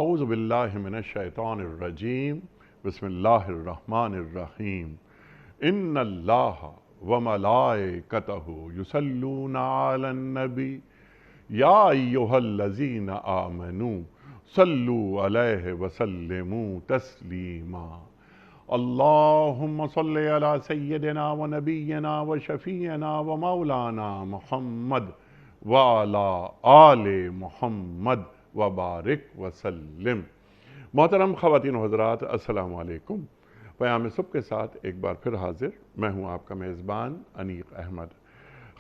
اعوذ باللہ من الشیطان الرجیم بسم اللہ الرحمن الرحیم ان اللہ وملائکتہ یصلون علی النبی یا ایہا الذین آمنوا صلوا علیہ وسلموا تسلیما اللہم صلی علی سیدنا و نبینا و شفیعنا و مولانا محمد وعلی آل محمد وبارک وسلم۔ محترم خواتین و حضرات، السلام علیکم۔ پیام صبح کے ساتھ ایک بار پھر حاضر، میں ہوں آپ کا میزبان انیق احمد۔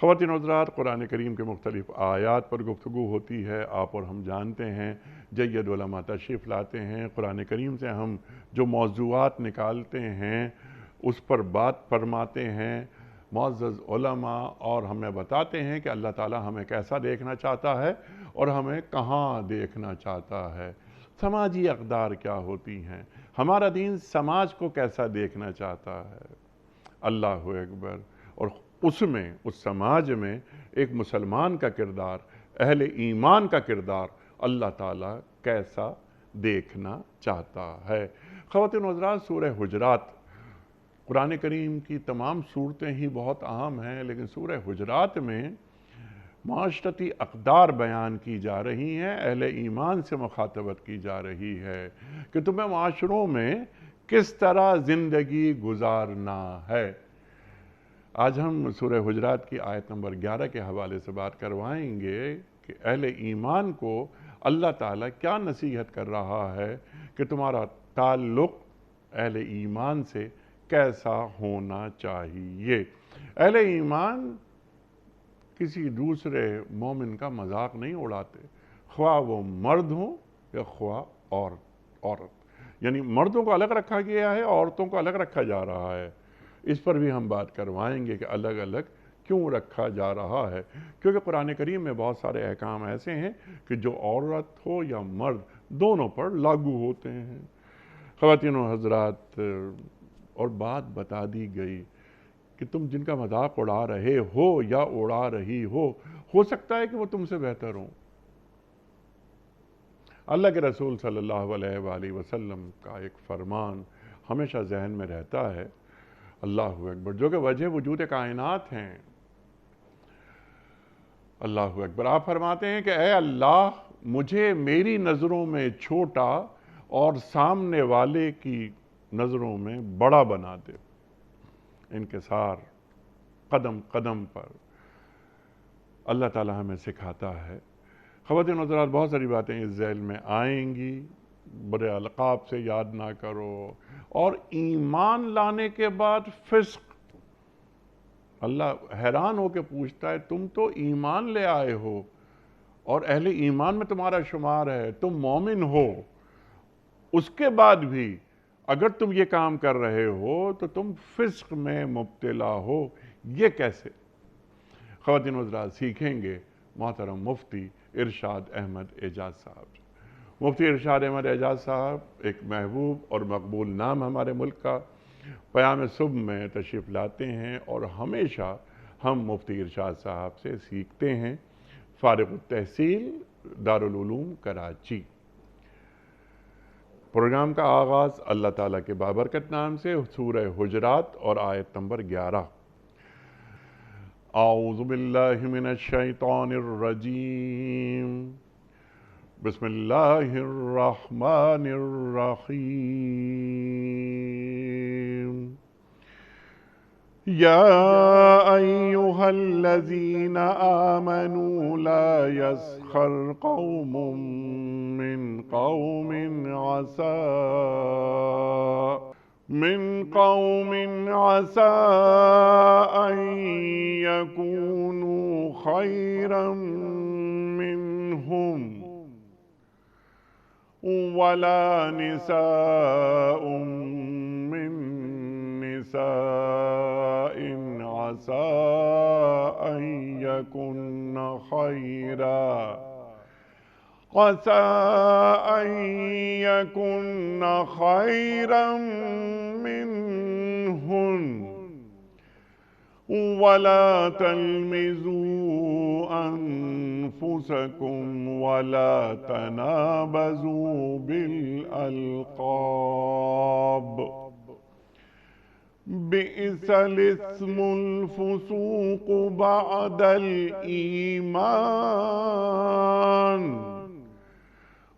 خواتین و حضرات، قرآن کریم کے مختلف آیات پر گفتگو ہوتی ہے۔ آپ اور ہم جانتے ہیں، جید علماء تشریف لاتے ہیں، قرآن کریم سے ہم جو موضوعات نکالتے ہیں اس پر بات فرماتے ہیں معزز علماء، اور ہمیں بتاتے ہیں کہ اللہ تعالیٰ ہمیں کیسا دیکھنا چاہتا ہے اور ہمیں کہاں دیکھنا چاہتا ہے، سماجی اقدار کیا ہوتی ہیں، ہمارا دین سماج کو کیسا دیکھنا چاہتا ہے۔ اللہ اکبر۔ اور اس سماج میں ایک مسلمان کا کردار، اہل ایمان کا کردار اللہ تعالیٰ کیسا دیکھنا چاہتا ہے۔ خواتین و حضرات، سورہ حجرات، قرآن کریم کی تمام صورتیں ہی بہت اہم ہیں، لیکن سورہ حجرات میں معاشرتی اقدار بیان کی جا رہی ہیں، اہل ایمان سے مخاطبت کی جا رہی ہے کہ تمہیں معاشروں میں کس طرح زندگی گزارنا ہے۔ آج ہم سورہ حجرات کی آیت نمبر 11 کے حوالے سے بات کروائیں گے کہ اہل ایمان کو اللہ تعالیٰ کیا نصیحت کر رہا ہے کہ تمہارا تعلق اہل ایمان سے کیسا ہونا چاہیے۔ اہل ایمان کسی دوسرے مومن کا مذاق نہیں اڑاتے، خواہ وہ مرد ہوں یا خواہ عورت، یعنی مردوں کو الگ رکھا گیا ہے، عورتوں کو الگ رکھا جا رہا ہے۔ اس پر بھی ہم بات کروائیں گے کہ الگ الگ کیوں رکھا جا رہا ہے، کیونکہ قرآن کریم میں بہت سارے احکام ایسے ہیں کہ جو عورت ہو یا مرد دونوں پر لاگو ہوتے ہیں۔ خواتین و حضرات، اور بات بتا دی گئی کہ تم جن کا مذاق اڑا رہے ہو یا اڑا رہی ہو سکتا ہے کہ وہ تم سے بہتر ہوں۔ اللہ کے رسول صلی اللہ علیہ وآلہ وسلم کا ایک فرمان ہمیشہ ذہن میں رہتا ہے، اللہ اکبر، جو کہ وجہ وجود کائنات ہیں۔ اللہ اکبر۔ آپ فرماتے ہیں کہ اے اللہ، مجھے میری نظروں میں چھوٹا اور سامنے والے کی نظروں میں بڑا بنا دے۔ انکسار قدم قدم پر اللہ تعالیٰ ہمیں سکھاتا ہے۔ خواتین و حضرات، بہت ساری باتیں اس ذیل میں آئیں گی، برے القاب سے یاد نہ کرو، اور ایمان لانے کے بعد فسق۔ اللہ حیران ہو کے پوچھتا ہے، تم تو ایمان لے آئے ہو اور اہل ایمان میں تمہارا شمار ہے، تم مومن ہو، اس کے بعد بھی اگر تم یہ کام کر رہے ہو تو تم فسق میں مبتلا ہو، یہ کیسے؟ خواتین و حضرات، سیکھیں گے محترم مفتی ارشاد احمد اعجاز صاحب۔ مفتی ارشاد احمد اعجاز صاحب ایک محبوب اور مقبول نام ہمارے ملک کا، پیام صبح میں تشریف لاتے ہیں اور ہمیشہ ہم مفتی ارشاد صاحب سے سیکھتے ہیں۔ فارغ التحصیل دارالعلوم کراچی۔ پروگرام کا آغاز اللہ تعالیٰ کے بابرکت نام سے، سورہ حجرات اور آیت نمبر 11۔ اعوذ باللہ من الشیطان الرجیم بسم اللہ الرحمن الرحیم یا ایہا الذین آمنوا لا یسخر قوم من قوم عسى أن يكونوا خيرا منهم ولا نساء من نساء عسى أن يكن خيرا منهن ولا تلمزوا أنفسكم ولا تنابزوا بالألقاب بئس الاسم الفسوق بعد الإيمان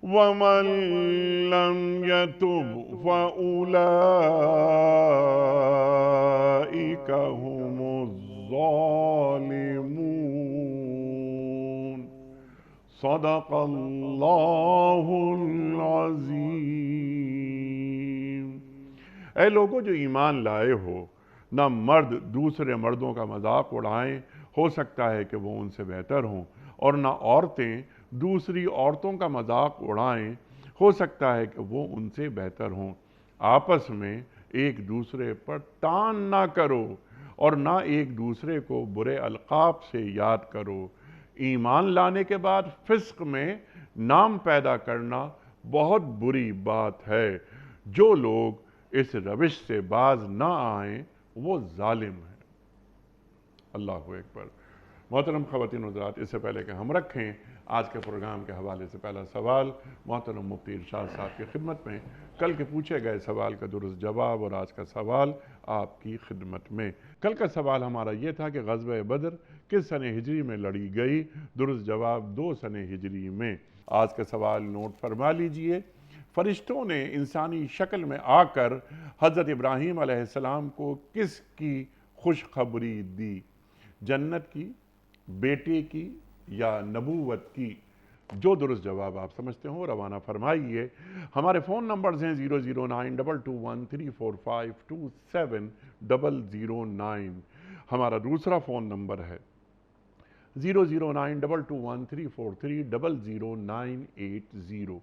ومن لم يتب فأولئك هم الظالمون صدق اللہ العظیم۔ اے لوگوں جو ایمان لائے ہو، نہ مرد دوسرے مردوں کا مذاق اڑائیں، ہو سکتا ہے کہ وہ ان سے بہتر ہوں، اور نہ عورتیں دوسری عورتوں کا مذاق اڑائیں، ہو سکتا ہے کہ وہ ان سے بہتر ہوں۔ آپس میں ایک دوسرے پر تان نہ کرو اور نہ ایک دوسرے کو برے القاب سے یاد کرو۔ ایمان لانے کے بعد فسق میں نام پیدا کرنا بہت بری بات ہے۔ جو لوگ اس روش سے باز نہ آئیں وہ ظالم ہیں۔ اللہ اکبر۔ محترم خواتین و حضرات، اس سے پہلے کہ ہم رکھیں آج کے پروگرام کے حوالے سے پہلا سوال محترم مفتی ارشاد صاحب کی خدمت میں، کل کے پوچھے گئے سوال کا درست جواب اور آج کا سوال آپ کی خدمت میں۔ کل کا سوال ہمارا یہ تھا کہ غزوہ بدر کس سنہ ہجری میں لڑی گئی؟ درست جواب 2 سنہ ہجری میں۔ آج کا سوال نوٹ فرما لیجئے۔ فرشتوں نے انسانی شکل میں آ کر حضرت ابراہیم علیہ السلام کو کس کی خوشخبری دی؟ جنت کی، بیٹے کی یا نبوت کی؟ جو درست جواب آپ سمجھتے ہوں روانہ فرمائیے۔ ہمارے فون نمبرز ہیں 00922134527 ہمارا دوسرا فون نمبر ہے 009221343000980۔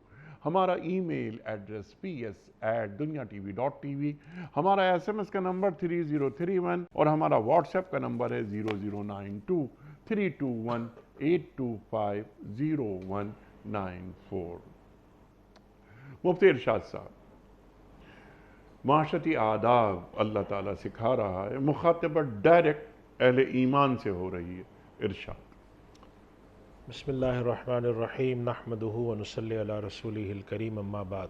ہمارا ای میل ایڈریس ps@duniatv.tv، ہمارا SMS کا نمبر 3031 اور ہمارا واٹس ایپ کا نمبر ہے 009232182509194۔ مفتی ارشاد صاحب، معاشرتی آداب اللہ تعالیٰ سکھا رہا ہے، مخاطبت ڈائریکٹ اہل ایمان سے ہو رہی ہے۔ ارشاد۔ بسم اللہ الرحمن الرحیم، نحمدہ ونصلی علی رسولہ الکریم، اما بعد۔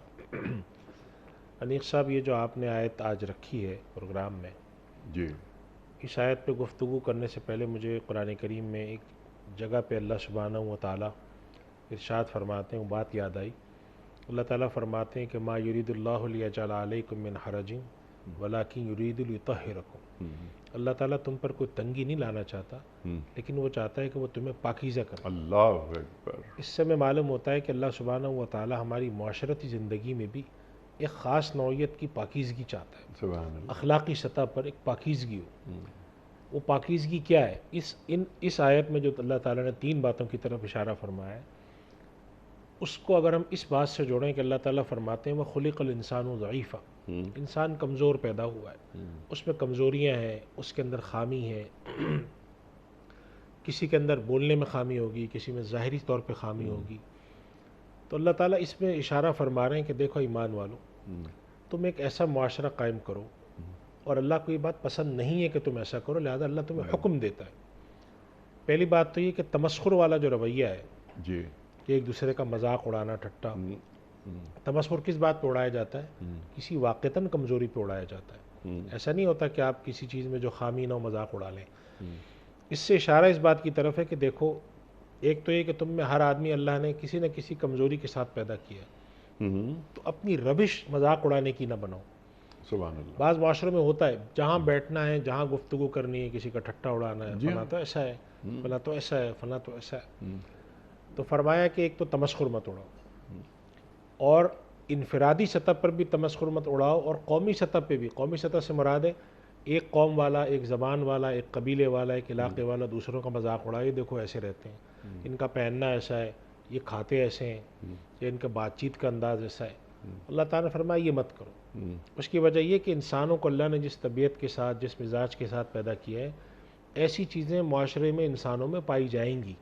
انیق صاحب، یہ جو آپ نے آیت آج رکھی ہے پروگرام میں، جی، اس آیت پہ گفتگو کرنے سے پہلے مجھے قرآن کریم میں ایک جگہ پہ اللہ سبحانہ و تعالیٰ ارشاد فرماتے ہیں، وہ بات یاد آئی۔ اللہ تعالیٰ فرماتے ہیں کہ ما یرید اللہ لیجعل علیکم من حرج ولکن یرید لیطہرکم۔ اللہ تعالیٰ تم پر کوئی تنگی نہیں لانا چاہتا، لیکن وہ چاہتا ہے کہ وہ تمہیں پاکیزہ کرے۔ اللہ اکبر۔ اس سے میں معلوم ہوتا ہے کہ اللہ سبحانہ و تعالیٰ ہماری معاشرتی زندگی میں بھی ایک خاص نوعیت کی پاکیزگی چاہتا ہے، سبحان اللہ۔ اخلاقی سطح پر ایک پاکیزگی ہو۔ وہ پاکیزگی کیا ہے؟ اس آیت میں جو اللہ تعالیٰ نے 3 باتوں کی طرف اشارہ فرمایا ہے، اس کو اگر ہم اس بات سے جوڑیں کہ اللہ تعالیٰ فرماتے ہیں وَخُلِقَ الْإِنسَانُ ضَعِيفًا، انسان کمزور پیدا ہوا ہے، اس میں کمزوریاں ہیں، اس کے اندر خامی ہے، کسی کے اندر بولنے میں خامی ہوگی، کسی میں ظاہری طور پہ خامی ہوگی۔ تو اللہ تعالیٰ اس میں اشارہ فرما رہے ہیں کہ دیکھو ایمان والو، تم ایک ایسا معاشرہ قائم کرو، اور اللہ کو یہ بات پسند نہیں ہے کہ تم ایسا کرو، لہذا اللہ تمہیں حکم دیتا ہے۔ پہلی بات تو یہ کہ تمسخر والا جو رویہ ہے، جی، کہ ایک دوسرے کا مذاق اڑانا، ٹھٹا، تمسخر کس بات پہ اڑایا جاتا ہے؟ کسی واقعتاً کمزوری پہ اڑایا جاتا ہے۔ ایسا نہیں ہوتا کہ آپ کسی چیز میں جو خامی نہ ہو مذاق اڑا لیں۔ اس سے اشارہ اس بات کی طرف ہے کہ دیکھو، ایک تو یہ کہ تم میں ہر آدمی اللہ نے کسی نہ کسی کمزوری کے ساتھ پیدا کیا ہے، تو اپنی روش مذاق اڑانے کی نہ بناؤ۔ سبحان اللہ۔ بعض معاشروں میں ہوتا ہے، جہاں بیٹھنا ہے، جہاں گفتگو کرنی ہے، کسی کا ٹھٹا اڑانا ہے، فلاں تو ایسا ہے، فلاں تو ایسا ہے، فلاں تو ایسا ہے۔ تو فرمایا کہ ایک تو تمسخر مت اڑاؤ، اور انفرادی سطح پر بھی تمسخر مت اڑاؤ، اور قومی سطح پہ بھی۔ قومی سطح سے مراد ہے ایک قوم والا، ایک زبان والا، ایک قبیلے والا، ایک علاقے والا دوسروں کا مذاق اڑائے، دیکھو ایسے رہتے ہیں، ان کا پہننا ایسا ہے، یہ کھاتے ایسے ہیں، یا ان کا بات چیت کا انداز ایسا ہے۔ اللہ تعالیٰ نے فرمایا یہ مت کرو۔ اس کی وجہ یہ کہ انسانوں کو اللہ نے جس طبیعت کے ساتھ، جس مزاج کے ساتھ پیدا کیا ہے، ایسی چیزیں معاشرے میں انسانوں میں پائی جائیں گی۔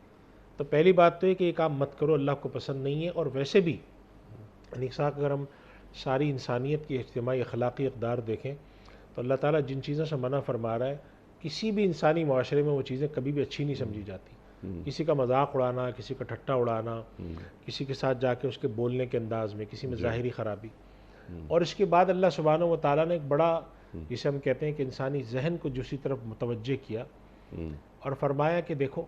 تو پہلی بات تو یہ کہ یہ کام مت کرو، اللہ کو پسند نہیں ہے۔ اور ویسے بھی انیق صاحب، اگر ہم ساری انسانیت کی اجتماعی اخلاقی اقدار دیکھیں تو اللہ تعالیٰ جن چیزوں سے منع فرما رہا ہے، کسی بھی انسانی معاشرے میں وہ چیزیں کبھی بھی اچھی نہیں سمجھی جاتی. کسی کا مذاق اڑانا، کسی کا ٹھٹا اڑانا، کسی کے ساتھ جا کے اس کے بولنے کے انداز میں کسی میں ظاہری خرابی. اور اس کے بعد اللہ سبحانہ و تعالیٰ نے ایک بڑا، جسے ہم کہتے ہیں کہ انسانی ذہن کو دوسری طرف متوجہ کیا اور فرمایا کہ دیکھو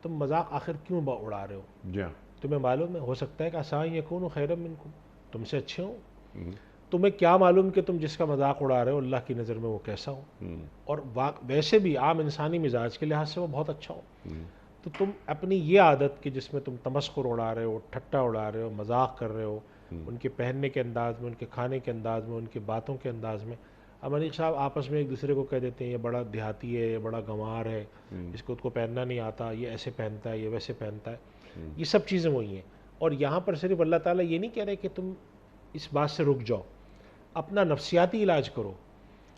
تم مذاق آخر کیوں اڑا رہے ہو؟ تمہیں معلوم ہے، ہو سکتا ہے کہ عسیٰ یکونوا خیرا منکم، تم سے اچھے ہوں. تمہیں کیا معلوم کہ تم جس کا مذاق اڑا رہے ہو اللہ کی نظر میں وہ کیسا ہو، اور ویسے بھی عام انسانی مزاج کے لحاظ سے وہ بہت اچھا ہو. تو تم اپنی یہ عادت کہ جس میں تم تمسخر اڑا رہے ہو، ٹھٹا اڑا رہے ہو، مذاق کر رہے ہو، ان کے پہننے کے انداز میں، ان کے کھانے کے انداز میں، ان کی باتوں کے انداز میں. اب انیق صاحب آپس میں ایک دوسرے کو کہہ دیتے ہیں یہ بڑا دیہاتی ہے، یہ بڑا گنوار ہے، اس کو پہننا نہیں آتا، یہ ایسے پہنتا ہے، یہ ویسے پہنتا ہے. یہ سب چیزیں وہی ہیں. اور یہاں پر صرف اللہ تعالیٰ یہ نہیں کہہ رہے کہ تم اس بات سے رک جاؤ، اپنا نفسیاتی علاج کرو.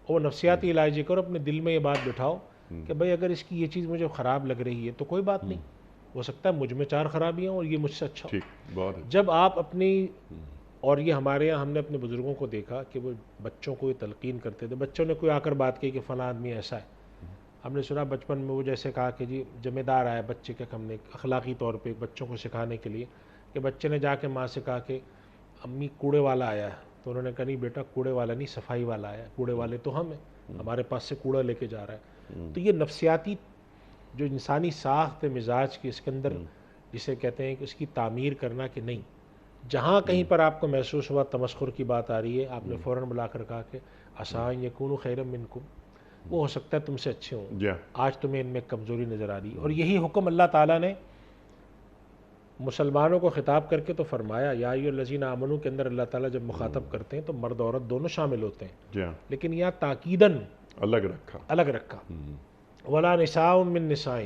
اور وہ نفسیاتی علاج یہ کرو، اپنے دل میں یہ بات بٹھاؤ کہ بھئی اگر اس کی یہ چیز مجھے خراب لگ رہی ہے تو کوئی بات نہیں، ہو سکتا ہے مجھ میں 4 خرابیاں اور یہ مجھ سے اچھا ہو. جب آپ اپنی، اور یہ ہمارے یہاں ہم نے اپنے بزرگوں کو دیکھا کہ وہ بچوں کو یہ تلقین کرتے تھے. بچوں نے کوئی آ کر بات کی کہ فلاں آدمی ایسا ہے، ہم نے سنا بچپن میں وہ جیسے کہا کہ جی ذمہ دار آیا بچے کے، ہم نے اخلاقی طور پہ بچوں کو سکھانے کے لیے کہ بچے نے جا کے ماں سے کہا کہ امی کوڑے والا آیا ہے. تو انہوں نے کہا نہیں بیٹا کوڑے والا نہیں، صفائی والا آیا ہے، کوڑے والے تو ہم ہیں، ہمارے پاس سے کوڑا لے کے جا رہا ہے. تو یہ نفسیاتی جو انسانی ساخت مزاج کی، اس کے اندر جسے کہتے ہیں کہ اس کی تعمیر کرنا، کہ نہیں جہاں کہیں پر آپ کو محسوس ہوا تمسخر کی بات آ رہی ہے، آپ نے فوراً بلا کر کہا کہ عسیٰ یکونوا خیرا منکم، وہ ہو سکتا ہے تم سے اچھے ہوں، آج تمہیں ان میں کمزوری نظر آ رہی ہے. اور یہی حکم اللہ تعالیٰ نے مسلمانوں کو خطاب کر کے تو فرمایا، یا ایھا الذین آمنوا کے اندر اللہ تعالیٰ جب مخاطب کرتے ہیں تو مرد عورت دونوں شامل ہوتے ہیں، لیکن یہاں تاکیداً الگ رکھا. ولا نساء من نساء،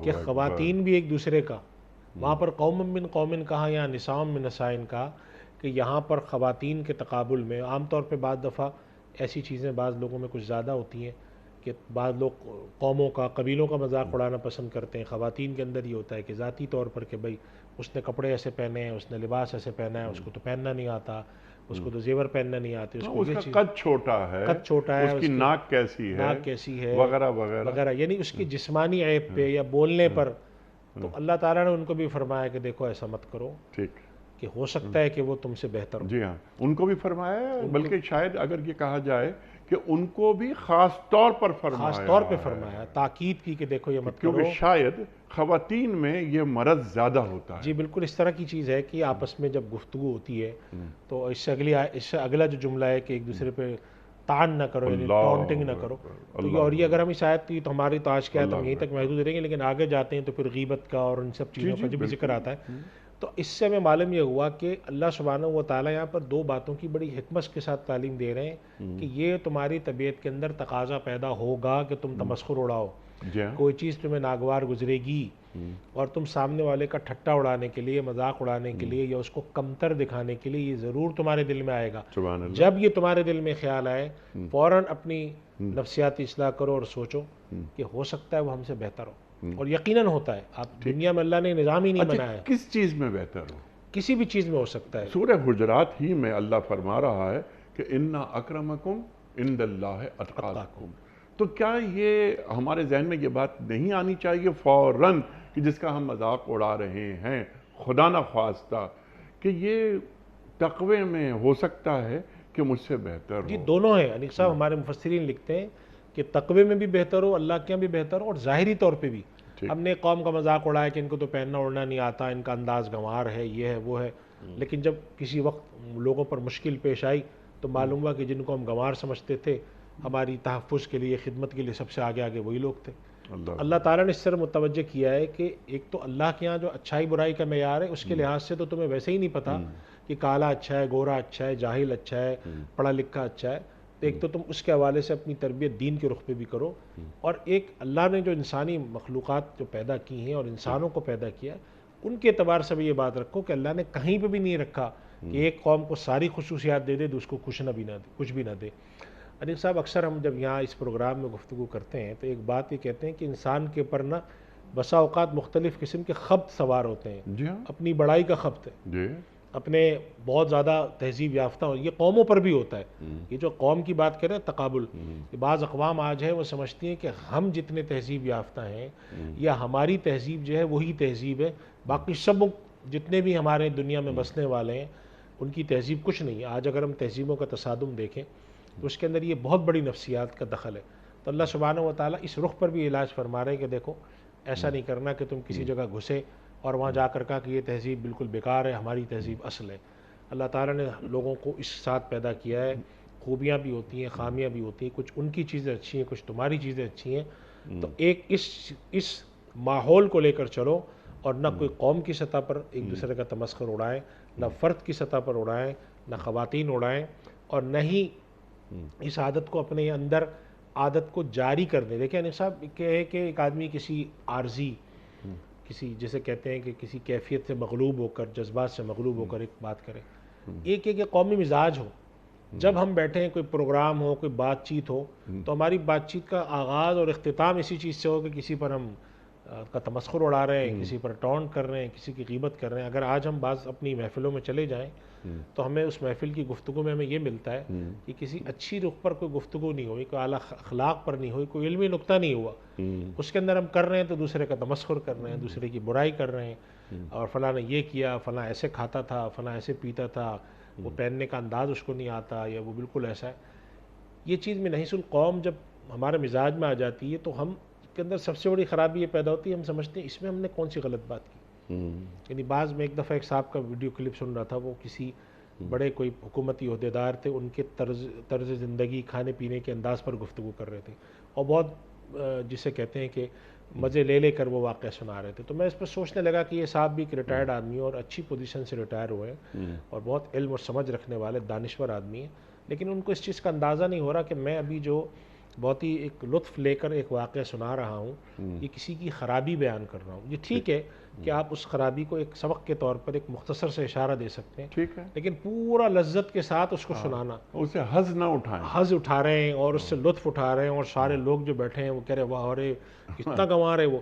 کہ خواتین بھی ایک دوسرے کا. وہاں پر قوم من قوم کہا، یہاں نساء من نساء کہا، کہ یہاں پر خواتین کے تقابل میں عام طور پہ بعض دفعہ ایسی چیزیں بعض لوگوں میں کچھ زیادہ ہوتی ہیں کہ بعض لوگ قوموں کا، قبیلوں کا مذاق اڑانا پسند کرتے ہیں. خواتین کے اندر یہ ہوتا ہے کہ ذاتی طور پر کہ بھئی اس نے کپڑے ایسے پہنے ہیں، اس نے لباس ایسے پہنا ہے، اس کو تو پہننا نہیں آتا، اس کو تو زیور پہننا نہیں آتے، اس کو یہ چیز، قد چھوٹا ہے، اس کی ناک کیسی ہے وغیرہ وغیرہ، یعنی اس کی جسمانی عیب پہ یا بولنے پر. تو اللہ تعالیٰ نے ان کو بھی فرمایا کہ دیکھو ایسا مت کرو، کہ ہو سکتا ہے کہ وہ تم سے بہتر ہو. جی ہاں، ان کو بھی فرمایا ہے، بلکہ شاید اگر یہ کہا جائے کہ ان کو بھی خاص طور پر فرمایا، تاکید کی کہ دیکھو یہ مت کرو، کیونکہ شاید خواتین میں یہ مرض زیادہ ہوتا ہے. جی بالکل اس طرح کی چیز ہے کہ آپس میں جب گفتگو ہوتی ہے تو اس سے اگلا جو جملہ ہے کہ ایک دوسرے پہ طعن نہ کرو، یعنی ٹونٹنگ نہ کرو. تو اور یہ اگر ہم اس آیت کی، تو ہماری تو آج کیا ہے تو ہم یہیں تک محدود رہیں گے، لیکن آگے جاتے ہیں تو پھر غیبت کا اور ان سب چیزوں کا جب ذکر آتا ہے تو اس سے ہمیں معلوم یہ ہوا کہ اللہ سبحانہ و تعالیٰ یہاں پر 2 باتوں کی بڑی حکمت کے ساتھ تعلیم دے رہے ہیں کہ یہ تمہاری طبیعت کے اندر تقاضا پیدا ہوگا کہ تم تمسخر اڑاؤ، کوئی چیز تمہیں ناگوار گزرے گی اور تم سامنے والے کا ٹھٹا اڑانے کے لیے، مذاق اڑانے کے لیے یا اس کو کمتر دکھانے کے لیے یہ ضرور تمہارے دل میں آئے گا. جب یہ تمہارے دل میں خیال آئے فوراً اپنی نفسیاتی اصلاح کرو اور سوچو کہ ہو سکتا ہے وہ ہم سے بہتر ہو. اور یقیناً ہوتا ہے. آپ دنیا میں اللہ نے نظام ہی نہیں بنایا ہے کس چیز میں بہتر ہو، کسی بھی چیز میں ہو سکتا ہے. سورہ حجرات ہی میں اللہ فرما رہا ہے کہ ان اکرمکم عند اللہ اتقاکم. تو کیا یہ ہمارے ذہن میں یہ بات نہیں آنی چاہیے فوراً کہ جس کا ہم مذاق اڑا رہے ہیں خدا نہ خواستہ کہ یہ تقوی میں ہو سکتا ہے کہ مجھ سے بہتر ہو؟ جی دونوں ہیں انیق صاحب. ہمارے مفسرین لکھتے ہیں کہ تقوی میں بھی بہتر ہو، اللہ کے یہاں بھی بہتر ہو، اور ظاہری طور پہ بھی. ہم نے قوم کا مذاق اڑایا کہ ان کو تو پہننا اڑنا نہیں آتا، ان کا انداز گنوار ہے، یہ ہے وہ ہے، لیکن جب کسی وقت لوگوں پر مشکل پیش آئی تو معلوم ہوا کہ جن کو ہم گنوار سمجھتے تھے ہماری تحفظ کے لیے، خدمت کے لیے سب سے آگے وہی لوگ تھے. اللہ تعالیٰ نے اس طرح متوجہ کیا ہے کہ ایک تو اللہ کے یہاں جو اچھائی برائی کا معیار ہے اس کے لحاظ سے تو تمہیں ویسے ہی نہیں پتا کہ کالا اچھا ہے، گورا اچھا ہے، جاہل اچھا ہے، پڑھا لکھا اچھا ہے. ایک تو تم اس کے حوالے سے اپنی تربیت دین کے رخ پہ بھی کرو، اور ایک اللہ نے جو انسانی مخلوقات جو پیدا کی ہیں اور انسانوں کو پیدا کیا ان کے اعتبار سے بھی یہ بات رکھو کہ اللہ نے کہیں پہ بھی نہیں رکھا کہ ایک قوم کو ساری خصوصیات دے دے تو اس کو کچھ بھی نہ دے. انیق صاحب اکثر ہم جب یہاں اس پروگرام میں گفتگو کرتے ہیں تو ایک بات یہ کہتے ہیں کہ انسان کے اوپر نا بسا اوقات مختلف قسم کے خبط سوار ہوتے ہیں. اپنی بڑائی کا خبط ہے، اپنے بہت زیادہ تہذیب یافتہ ہو. یہ قوموں پر بھی ہوتا ہے. یہ جو قوم کی بات کریں تقابل، بعض اقوام آج ہے وہ سمجھتی ہیں کہ ہم جتنے تہذیب یافتہ ہیں یا ہماری تہذیب جو ہے وہی تہذیب ہے، باقی سب جتنے بھی ہمارے دنیا میں بسنے والے ہیں ان کی تہذیب کچھ نہیں ہے. آج اگر ہم تہذیبوں کا تصادم دیکھیں تو اس کے اندر یہ بہت بڑی نفسیات کا دخل ہے. تو اللہ سبحانہ و تعالیٰ اس رخ پر بھی علاج فرما رہے ہیں کہ دیکھو ایسا نہیں کرنا کہ تم کسی جگہ گھسے اور وہاں جا کر کہا کہ یہ تہذیب بالکل بیکار ہے، ہماری تہذیب اصل ہے. اللہ تعالیٰ نے لوگوں کو اس ساتھ پیدا کیا ہے، خوبیاں بھی ہوتی ہیں، خامیاں بھی ہوتی ہیں، کچھ ان کی چیزیں اچھی ہیں، کچھ تمہاری چیزیں اچھی ہیں. تو ایک اس ماحول کو لے کر چلو اور نہ کوئی قوم کی سطح پر ایک دوسرے کا تمسخر اڑائیں، نہ فرد کی سطح پر اڑائیں، نہ خواتین اڑائیں، اور نہ ہی اس عادت کو اپنے اندر عادت کو جاری کر دیں. دیکھیں انیس صاحب کہ ایک آدمی کسی عارضی کسی جسے کہتے ہیں کہ کسی کیفیت سے مغلوب ہو کر، جذبات سے مغلوب ہو کر ایک بات کرے. ایک ایک قومی مزاج ہو. جب ہم بیٹھیں کوئی پروگرام ہو، کوئی بات چیت ہو، تو ہماری بات چیت کا آغاز اور اختتام اسی چیز سے ہو کہ کسی پر ہم کا تمسخر اڑا رہے ہیں، کسی پر ٹونٹ کر رہے ہیں، کسی کی غیبت کر رہے ہیں. اگر آج ہم بعض اپنی محفلوں میں چلے جائیں تو ہمیں اس محفل کی گفتگو میں ہمیں یہ ملتا ہے کہ کسی اچھی رخ پر کوئی گفتگو نہیں ہوئی، کوئی اعلیٰ اخلاق پر نہیں ہوئی، کوئی علمی نقطہ نہیں ہوا. اس کے اندر ہم کر رہے ہیں تو دوسرے کا تمسخر کر رہے ہیں، دوسرے کی برائی کر رہے ہیں، اور فلاں نے یہ کیا، فلاں ایسے کھاتا تھا، فلاں ایسے پیتا تھا، وہ پہننے کا انداز اس کو نہیں آتا، یا وہ بالکل ایسا ہے. یہ چیز میں نحیث القوم جب ہمارے مزاج میں آ جاتی ہے تو ہم کے اندر سب سے بڑی خرابی یہ پیدا ہوتی ہے، ہم سمجھتے ہیں اس میں ہم نے کون سی غلط بات کی. یعنی بعض میں ایک دفعہ ایک صاحب کا ویڈیو کلپ سن رہا تھا، وہ کسی بڑے کوئی حکومتی عہدیدار تھے، ان کے طرز زندگی، کھانے پینے کے انداز پر گفتگو کر رہے تھے، اور بہت جسے کہتے ہیں کہ مزے لے لے کر وہ واقعہ سنا رہے تھے. تو میں اس پر سوچنے لگا کہ یہ صاحب بھی ایک ریٹائرڈ آدمی اور اچھی پوزیشن سے ریٹائر ہوئے ہیں اور بہت علم اور سمجھ رکھنے والے دانشور آدمی ہیں، لیکن ان کو اس چیز کا اندازہ نہیں ہو رہا کہ میں ابھی جو بہت ہی ایک لطف لے کر ایک واقعہ سنا رہا ہوں، یہ کسی کی خرابی بیان کر رہا ہوں. یہ ٹھیک ہے کہ آپ اس خرابی کو ایک سبق کے طور پر ایک مختصر سے اشارہ دے سکتے ہیں، ٹھیک ہے، لیکن پورا لذت کے ساتھ اس کو سنانا، اسے حظ نہ اٹھائیں. حظ اٹھا رہے ہیں اور اس سے لطف اٹھا رہے ہیں، اور سارے لوگ جو بیٹھے ہیں وہ کہہ رہے واہ ارے کتنا کما رہے وہ.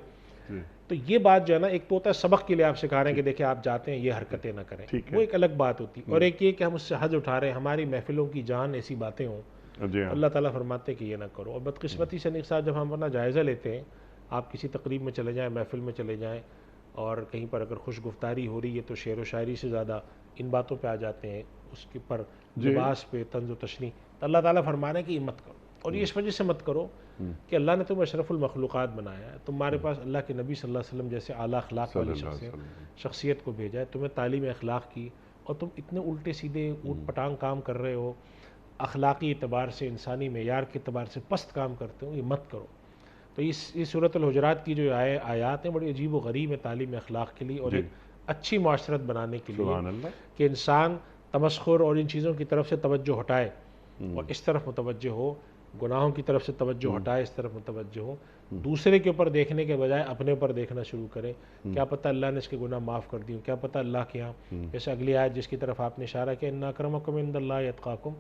تو یہ بات جو ہے نا، ایک تو ہوتا ہے سبق کے لیے آپ سکھا رہے ہیں کہ دیکھیں آپ جاتے ہیں یہ حرکتیں نہ کریں، وہ ایک الگ بات ہوتی ہے. اور ایک یہ کہ ہم اس سے حظ اٹھا رہے ہیں، ہماری محفلوں کی جان ایسی باتیں ہوں. اللہ تعالیٰ فرماتے ہیں کہ یہ نہ کرو. اور بدقسمتی سے نیک صاحب جب ہم اپنا جائزہ لیتے ہیں، آپ کسی تقریب میں چلے جائیں، محفل میں چلے جائیں، اور کہیں پر اگر خوش گفتاری ہو رہی ہے تو شعر و شاعری سے زیادہ ان باتوں پہ آ جاتے ہیں، اس کے پر لباس پہ، طنز و تشریح. تو اللہ تعالیٰ فرمانے کہ یہ مت کرو. اور یہ اس وجہ سے مت کرو کہ اللہ نے تم اشرف المخلوقات بنایا ہے، تمہارے پاس اللہ کے نبی صلی اللہ علیہ وسلم جیسے اعلیٰ اخلاق والی شخصیت کو بھیجا ہے، تمہیں تعلیم اخلاق کی، اور تم اتنے الٹے سیدھے اوٹ پٹانگ کام کر رہے ہو، اخلاقی اعتبار سے، انسانی معیار کے اعتبار سے پست کام کرتے ہو، یہ مت کرو. تو اس سورۃ الحجرات کی جو آیات ہیں بڑی عجیب و غریب ہے تعلیم اخلاق کے لیے، اور ایک اچھی معاشرت بنانے کے لیے کہ انسان تمسخر اور ان چیزوں کی طرف سے توجہ ہٹائے اور اس طرف متوجہ ہو، گناہوں کی طرف سے توجہ ہٹائے، اس طرف متوجہ ہو، دوسرے کے اوپر دیکھنے کے بجائے اپنے اوپر دیکھنا شروع کرے. کیا پتہ اللہ نے اس کے گناہ معاف کر دیوں، کیا پتہ اللہ کے یہاں، جیسے اگلی آیت جس کی طرف آپ نے اشارہ کیا، ان اکرمکم عند اللہ اتقاکم،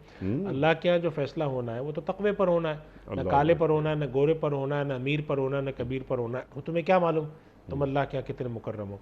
اللہ کے یہاں جو فیصلہ ہونا ہے وہ تو تقوی پر ہونا ہے، نہ کالے پر ہونا ہے، نہ گورے پر ہونا ہے، نہ امیر پر ہونا ہے، نہ کبیر پر ہونا ہے. وہ تمہیں کیا معلوم تم اللہ کے یہاں کتنے مکرم ہو.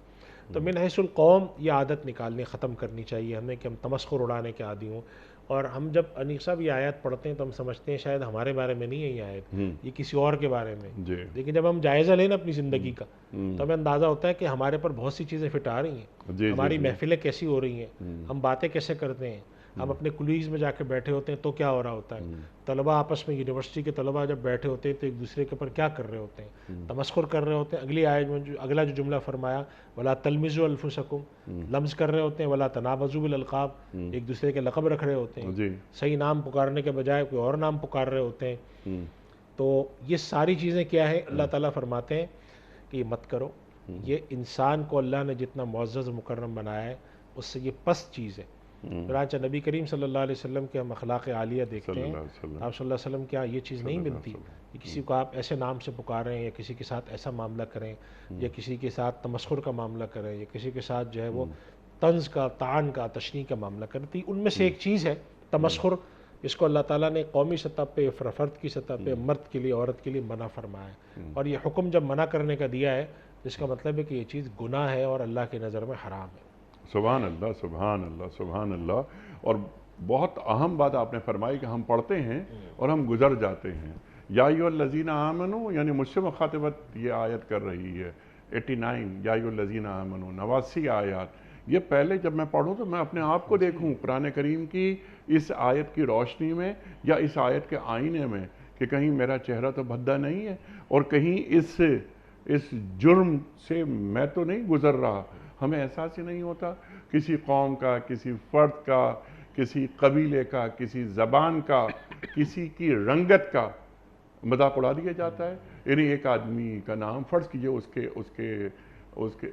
تو من حیث القوم یہ عادت نکالنے ختم کرنی چاہیے ہمیں کہ ہم تمسخر اڑانے کے عادی ہوں. اور ہم جب انیق صاحب یہ آیات پڑھتے ہیں تو ہم سمجھتے ہیں شاید ہمارے بارے میں نہیں ہے یہ آیت، یہ کسی اور کے بارے میں. لیکن جب ہم جائزہ لیں نا اپنی زندگی کا تو ہمیں اندازہ ہوتا ہے کہ ہمارے پر بہت سی چیزیں فٹ آ رہی ہیں، ہماری محفلیں کیسی ہو رہی ہیں، ہم باتیں کیسے کرتے ہیں، ہم اپنے کولیگز میں جا کے بیٹھے ہوتے ہیں تو کیا ہو رہا ہوتا ہے، طلباء آپس میں، یونیورسٹی کے طلباء جب بیٹھے ہوتے ہیں تو ایک دوسرے کے اوپر کیا کر رہے ہوتے ہیں، تمسخر کر رہے ہوتے ہیں. اگلی آیت میں اگلا جو جملہ فرمایا ولا تلمزوا انفسکم، لمز کر رہے ہوتے ہیں، ولا تنابزوا بالالقاب، ایک دوسرے کے لقب رکھ رہے ہوتے ہیں، صحیح نام پکارنے کے بجائے کوئی اور نام پکار رہے ہوتے ہیں. تو یہ ساری چیزیں کیا ہے، اللہ تعالیٰ فرماتے ہیں کہ یہ مت کرو. یہ انسان کو اللہ نے جتنا معزز مکرم بنایا ہے اس سے یہ پست چیز ہے. چنانچہ نبی کریم صلی اللہ علیہ وسلم کے ہم اخلاق عالیہ دیکھتے ہیں، آپ صلی اللہ علیہ وسلم کیا یہ چیز نہیں ملتی کہ کسی کو آپ ایسے نام سے پکاریں، یا کسی کے ساتھ ایسا معاملہ کریں، یا کسی کے ساتھ تمسخر کا معاملہ کریں، یا کسی کے ساتھ جو ہے وہ طنز کا، طعن کا، تشنیع کا معاملہ کرتی. ان میں سے ایک چیز ہے تمسخر، اس کو اللہ تعالیٰ نے قومی سطح پہ، فرد کی سطح پہ، مرد کے لیے، عورت کے لیے منع فرمایا ہے. اور یہ حکم جب منع کرنے کا دیا ہے اس کا مطلب ہے کہ یہ چیز گناہ ہے اور اللہ کی نظر میں حرام ہے. سبحان اللہ سبحان اللہ سبحان اللہ۔ اور بہت اہم بات آپ نے فرمائی کہ ہم پڑھتے ہیں اور ہم گزر جاتے ہیں۔ یا ایھا الذین آمنوا، یعنی مجھ سے مخاطبت یہ آیت کر رہی ہے 89، یا ایھا الذین آمنوا، 89 آیات۔ یہ پہلے جب میں پڑھوں تو میں اپنے آپ کو دیکھوں قرآن کریم کی اس آیت کی روشنی میں یا اس آیت کے آئینے میں کہ کہیں میرا چہرہ تو بھدا نہیں ہے اور کہیں اس جرم سے میں تو نہیں گزر رہا۔ ہمیں احساس ہی نہیں ہوتا کسی قوم کا، کسی فرد کا، کسی قبیلے کا، کسی زبان کا، کسی کی رنگت کا مذاق اڑا دیا جاتا ہے۔ یعنی ایک آدمی کا نام فرض کیجئے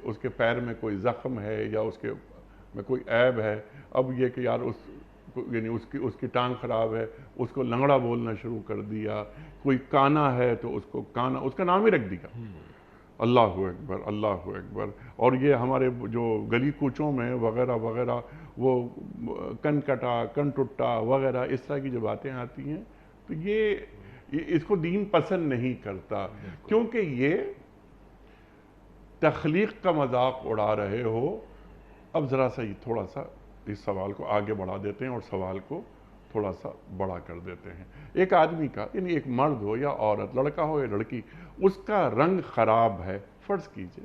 اس کے پیر میں کوئی زخم ہے یا اس کے میں کوئی عیب ہے، اب یہ کہ یار یعنی اس کی ٹانگ خراب ہے، اس کو لنگڑا بولنا شروع کر دیا، کوئی کانا ہے تو اس کا نام ہی رکھ دیا۔ اللہ اکبر اللہ اکبر۔ اور یہ ہمارے جو گلی کوچوں میں وغیرہ وغیرہ وہ کن کٹا، کن ٹٹا وغیرہ اس طرح کی جو باتیں آتی ہیں تو یہ اس کو دین پسند نہیں کرتا، کیونکہ یہ تخلیق کا مذاق اڑا رہے ہو۔ اب ذرا سا تھوڑا سا اس سوال کو آگے بڑھا دیتے ہیں اور سوال کو تھوڑا سا بڑا کر دیتے ہیں۔ ایک آدمی کا، یعنی ایک مرد ہو یا عورت، لڑکا ہو یا لڑکی، اس کا رنگ خراب ہے، فرض کیجئے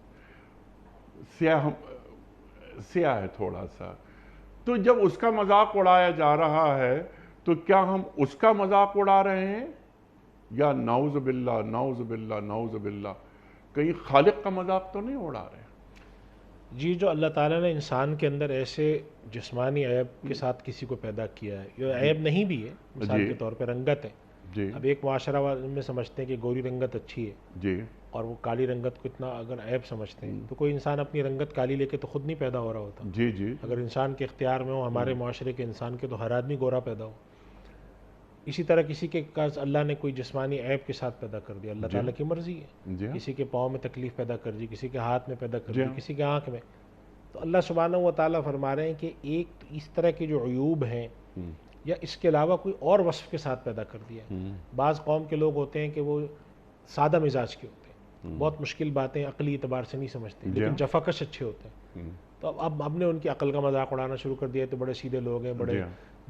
سیاہ ہے تھوڑا سا، تو جب اس کا مذاق اڑایا جا رہا ہے تو کیا ہم اس کا مذاق اڑا رہے ہیں یا نعوذ باللہ نعوذ باللہ نعوذ باللہ کہیں خالق کا مذاق تو نہیں اڑا رہے؟ جی، جو اللہ تعالیٰ نے انسان کے اندر ایسے جسمانی عیب کے ساتھ کسی کو پیدا کیا ہے، یہ عیب نہیں بھی ہے، مثال کے طور پہ رنگت ہے۔ جی اب ایک معاشرہ میں سمجھتے ہیں کہ گوری رنگت اچھی ہے جی اور وہ کالی رنگت کو اتنا اگر عیب سمجھتے ہیں تو کوئی انسان اپنی رنگت کالی لے کے تو خود نہیں پیدا ہو رہا ہوتا۔ جی جی اگر انسان کے اختیار میں ہو، ہمارے معاشرے کے انسان کے، تو ہر آدمی گورا پیدا ہو۔ اسی طرح کسی کے اللہ نے کوئی جسمانی عیب کے ساتھ پیدا کر دیا، اللہ تعالیٰ کی مرضی ہے، جی کسی کے پاؤں میں تکلیف پیدا کر دی، کسی کے ہاتھ میں پیدا کر جی دی، کسی کے آنکھ میں، تو اللہ سبحانہ و تعالیٰ فرما رہے ہیں کہ ایک اس طرح کے جو عیوب ہیں یا اس کے علاوہ کوئی اور وصف کے ساتھ پیدا کر دیا ہے۔ بعض قوم کے لوگ ہوتے ہیں کہ وہ سادہ مزاج کے ہوتے ہیں، بہت مشکل باتیں عقلی اعتبار سے نہیں سمجھتے، لیکن جفاکش اچھے ہوتے ہیں۔ تو اب ہم نے ان کی عقل کا مذاق اڑانا شروع کر دیا ہے، تو بڑے سیدھے لوگ ہیں، بڑے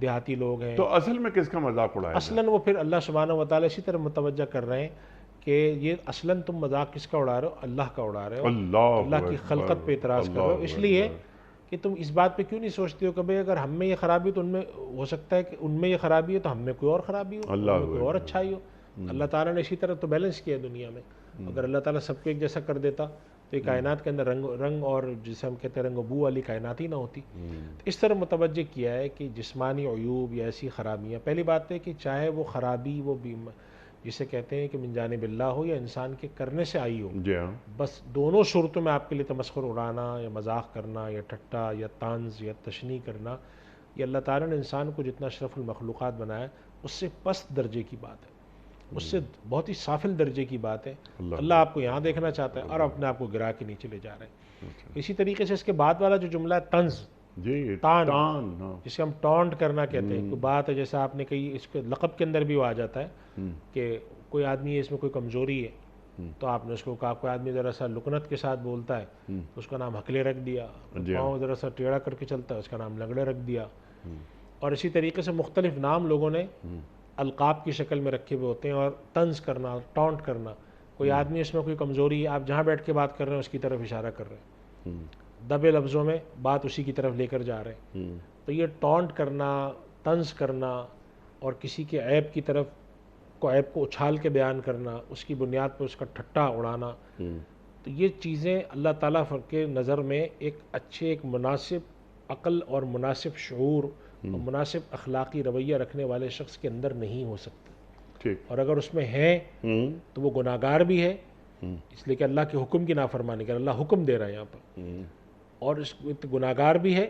دیہاتی لوگ ہیں۔ تو اصل میں کس کا مذاق اڑایا؟ اصلاً وہ پھر اللہ سبحانہ و تعالیٰ اسی طرح متوجہ کر رہے ہیں کہ یہ اصلاً تم مذاق کس کا اڑا رہے ہو؟ اللہ کا اڑا رہے ہو، اللہ کی خلقت پہ اعتراض کر رہے ہو۔ اس لیے کہ تم اس بات پہ کیوں نہیں سوچتے ہو کہ بھئی اگر ہم میں یہ خرابی تو ان میں ہو سکتا ہے کہ ان میں یہ خرابی ہے تو ہم میں کوئی اور خرابی ہو، ان میں کوئی اور اچھائی ہو۔ اللہ تعالیٰ نے اسی طرح تو بیلنس کیا ہے دنیا میں۔ اگر اللہ تعالیٰ سب کو ایک جیسا کر دیتا تو یہ کائنات کے اندر رنگ اور جسے ہم کہتے ہیں رنگ و بو والی کائنات ہی نہ ہوتی۔ اس طرح متوجہ کیا ہے کہ جسمانی عیوب یا ایسی خرابیاں، پہلی بات ہے کہ چاہے وہ خرابی وہ جسے کہتے ہیں کہ من جانب اللہ ہو یا انسان کے کرنے سے آئی ہو، بس دونوں صورتوں میں آپ کے لیے تمسخر اڑانا یا مذاق کرنا یا ٹھٹا یا طنز یا تشنیع کرنا، یہ اللہ تعالیٰ نے انسان کو جتنا اشرف المخلوقات بنایا اس سے پست درجے کی بات ہے، اس سے بہت ہی سافل درجے کی بات ہے۔ اللہ آپ کو یہاں دیکھنا چاہتا ہے اور اپنے آپ کو گرا کے نیچے لے جا رہے ہیں۔ اسی طریقے سے اس کے بعد والا جو جملہ ہے طنز، تان، جسے ہم ٹونٹ کرنا کہتے ہیں، کوئی بات ہے جیسے آپ نے کہی، اس کے لقب کے اندر بھی وہ آ جاتا ہے کہ کوئی آدمی ہے اس میں کوئی کمزوری ہے تو آپ نے اس کو کہا، کوئی آدمی ذرا سا لکنت کے ساتھ بولتا ہے تو اس کا نام ہکلے رکھ دیا، پاؤں ذرا سا ٹیڑھا کر کے چلتا ہے اس کا نام لنگڑے رکھ دیا۔ اور اسی طریقے سے مختلف نام لوگوں نے القاب کی شکل میں رکھے ہوئے ہوتے ہیں۔ اور طنز کرنا، ٹونٹ کرنا، کوئی آدمی اس میں کوئی کمزوری ہے، آپ جہاں بیٹھ کے بات کر رہے ہیں اس کی طرف اشارہ کر رہے ہیں، دبے لفظوں میں بات اسی کی طرف لے کر جا رہے ہیں۔ تو یہ ٹونٹ کرنا، طنز کرنا اور کسی کے عیب کی طرف عیب کو اچھال کے بیان کرنا، اس کی بنیاد پر اس کا ٹھٹا اڑانا، تو یہ چیزیں اللہ تعالیٰ کے نظر میں ایک اچھے، ایک مناسب عقل اور مناسب شعور اور مناسب اخلاقی رویہ رکھنے والے شخص کے اندر نہیں ہو سکتے۔ اور اگر اس میں ہے تو وہ گناہگار بھی ہے، اس لیے کہ اللہ کے حکم کی نافرمانی کر، اللہ حکم دے رہا ہے یہاں پر، اور اس گناہگار بھی ہے،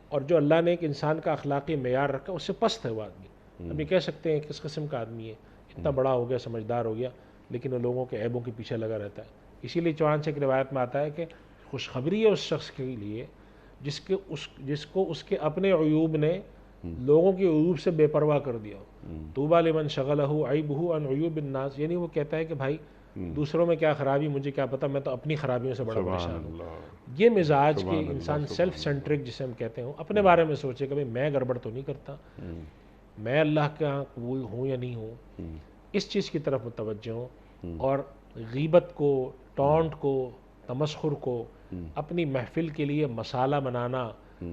اور جو اللہ نے ایک انسان کا اخلاقی معیار رکھا اس سے پست ہے وہ آدمی۔ ہم یہ کہہ سکتے ہیں کس قسم کا آدمی ہے، اتنا بڑا ہو گیا، سمجھدار ہو گیا، لیکن وہ لوگوں کے عیبوں کے پیچھے لگا رہتا ہے۔ اسی لیے چنانچہ سے ایک روایت میں آتا ہے کہ خوشخبری ہے اس شخص کے لیے جس کو اس کے اپنے عیوب نے لوگوں کے عیوب سے بے پرواہ کر دیا ہو۔ طوبیٰ لمن شغلہ عیبہ عن عیوب الناس، یعنی وہ کہتا ہے کہ بھائی دوسروں میں کیا خرابی مجھے کیا پتہ، میں تو اپنی خرابیوں سے بڑا سبحان پریشان ہوں. اللہ. یہ مزاج کہ سبحان اللہ، انسان سبحان سیلف اللہ. سینٹرک جسے ہم کہتے ہیں، اپنے بارے میں سوچے کہ بھئی میں گڑبڑ تو نہیں کرتا، میں اللہ کے ہاں قبول ہوں یا نہیں ہوں، اس چیز کی طرف متوجہ ہوں. اور غیبت کو، ٹونٹ کو، تمسخر کو اپنی محفل کے لیے مسالہ بنانا،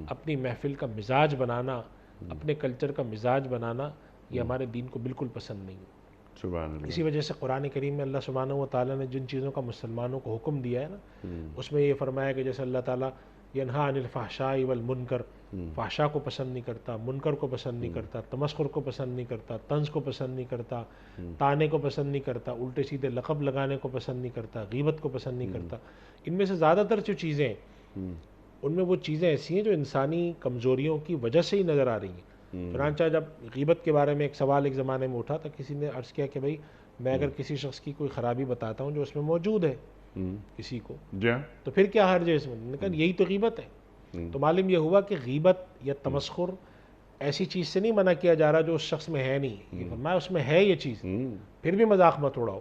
اپنی محفل کا مزاج بنانا، اپنے کلچر کا مزاج بنانا، یہ ہمارے دین کو بالکل پسند نہیں ہے. سبحان اللہ. اسی وجہ سے قرآن کریم میں اللہ سبحانہ و تعالیٰ نے جن چیزوں کا مسلمانوں کو حکم دیا ہے نا، اس میں یہ فرمایا کہ جیسے اللہ تعالیٰ ینہا عن الفحشاء والمنکر، فحشاء کو پسند نہیں کرتا، منکر کو پسند نہیں کرتا، تمسخر کو پسند نہیں کرتا، طنز کو پسند نہیں کرتا، طعنے کو پسند نہیں کرتا، الٹے سیدھے لقب لگانے کو پسند نہیں کرتا، غیبت کو پسند نہیں کرتا. ان میں سے زیادہ تر جو چیزیں ہیں ان میں وہ چیزیں ایسی ہیں جو انسانی کمزوریوں کی وجہ سے ہی نظر آ رہی ہیں. چنانچہ جب غیبت کے بارے میں ایک سوال ایک زمانے میں اٹھا تو کسی نے عرض کیا کہ بھئی میں اگر کسی شخص کی کوئی خرابی بتاتا ہوں جو اس میں موجود ہے کسی کو، تو پھر کیا حرج ہے اس میں؟ نے کہا یہی تو غیبت ہے. تو معلوم یہ ہوا کہ غیبت یا تمسخر ایسی چیز سے نہیں منع کیا جا رہا جو اس شخص میں ہے نہیں. یہ فرمایا اس میں ہے یہ چیز، پھر بھی مذاق مت اڑاؤ،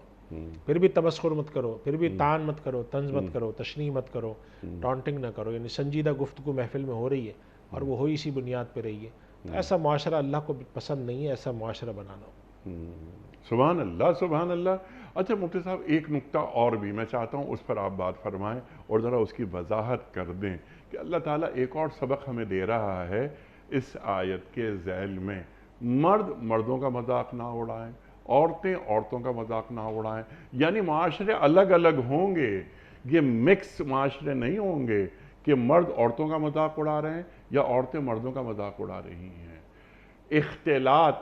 پھر بھی تمسخر مت کرو، پھر بھی طعن مت کرو، طنز مت کرو، تشنیع مت کرو، ٹانٹنگ نہ کرو. یعنی سنجیدہ گفتگو محفل میں ہو رہی ہے اور وہ ہوئی اسی بنیاد پہ رہی ہے. تو ایسا معاشرہ اللہ کو پسند نہیں ہے، ایسا معاشرہ بنانا. سبحان اللہ، سبحان اللہ. اچھا مفتی صاحب، ایک نقطہ اور بھی میں چاہتا ہوں اس پر آپ بات فرمائیں اور ذرا اس کی وضاحت کر دیں کہ اللہ تعالیٰ ایک اور سبق ہمیں دے رہا ہے اس آیت کے ذیل میں. مرد مردوں کا مذاق نہ اڑائیں، عورتیں عورتوں کا مذاق نہ اڑائیں. یعنی معاشرے الگ الگ ہوں گے، یہ مکس معاشرے نہیں ہوں گے کہ مرد عورتوں کا مذاق اڑا رہے ہیں یا عورتیں مردوں کا مذاق اڑا رہی ہیں. اختلاط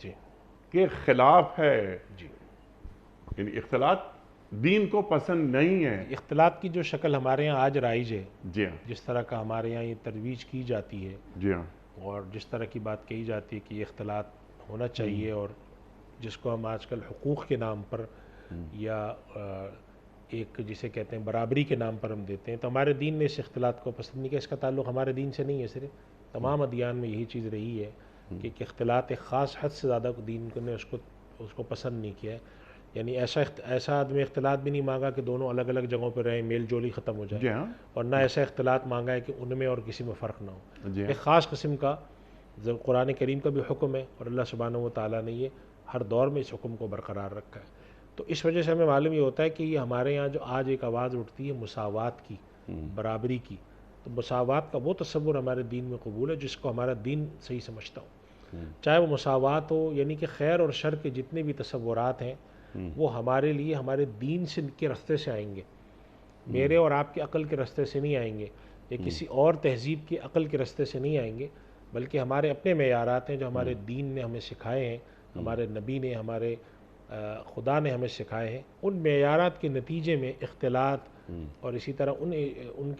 جی کے خلاف ہے. جی. یعنی اختلاط دین کو پسند نہیں ہے. اختلاط کی جو شکل ہمارے ہاں آج رائج ہے، جی ہاں، جس طرح کا ہمارے ہاں یہ ترویج کی جاتی ہے جی ہاں، اور جس طرح کی بات کہی جاتی ہے کہ یہ اختلاط ہونا چاہیے، اور جس کو ہم آج کل حقوق کے نام پر یا ایک جسے کہتے ہیں برابری کے نام پر ہم دیتے ہیں، تو ہمارے دین نے اس اختلاط کو پسند نہیں کیا. اس کا تعلق ہمارے دین سے نہیں ہے، صرف تمام ادیان میں یہی چیز رہی ہے کہ ایک اختلاط ایک خاص حد سے زیادہ دین نے اس کو پسند نہیں کیا ہے. یعنی ایسا آدمی اختلاط بھی نہیں مانگا کہ دونوں الگ الگ جگہوں پہ رہیں، میل جول ہی ختم ہو جائے، جی ہاں، اور نہ ایسا اختلاط مانگا ہے کہ ان میں اور کسی میں فرق نہ ہو. جی ہاں. ایک خاص قسم کا قرآن کریم کا بھی حکم ہے اور اللہ سبحانہ و تعالیٰ نے یہ ہر دور میں اس حکم کو برقرار رکھا ہے. تو اس وجہ سے ہمیں معلوم یہ ہوتا ہے کہ یہ ہمارے یہاں جو آج ایک آواز اٹھتی ہے مساوات کی، برابری کی، تو مساوات کا وہ تصور ہمارے دین میں قبول ہے جس کو ہمارا دین صحیح سمجھتا ہو. چاہے وہ مساوات ہو، یعنی کہ خیر اور شر کے جتنے بھی تصورات ہیں وہ ہمارے لیے ہمارے دین کے راستے سے آئیں گے، میرے اور آپ کے عقل کے راستے سے نہیں آئیں گے، یا کسی اور تہذیب کے عقل کے راستے سے نہیں آئیں گے، بلکہ ہمارے اپنے معیارات ہیں جو ہمارے دین نے ہمیں سکھائے ہیں، ہمارے نبی نے، ہمارے خدا نے ہمیں سکھائے ہیں. ان معیارات کے نتیجے میں اختلاط اور اسی طرح ان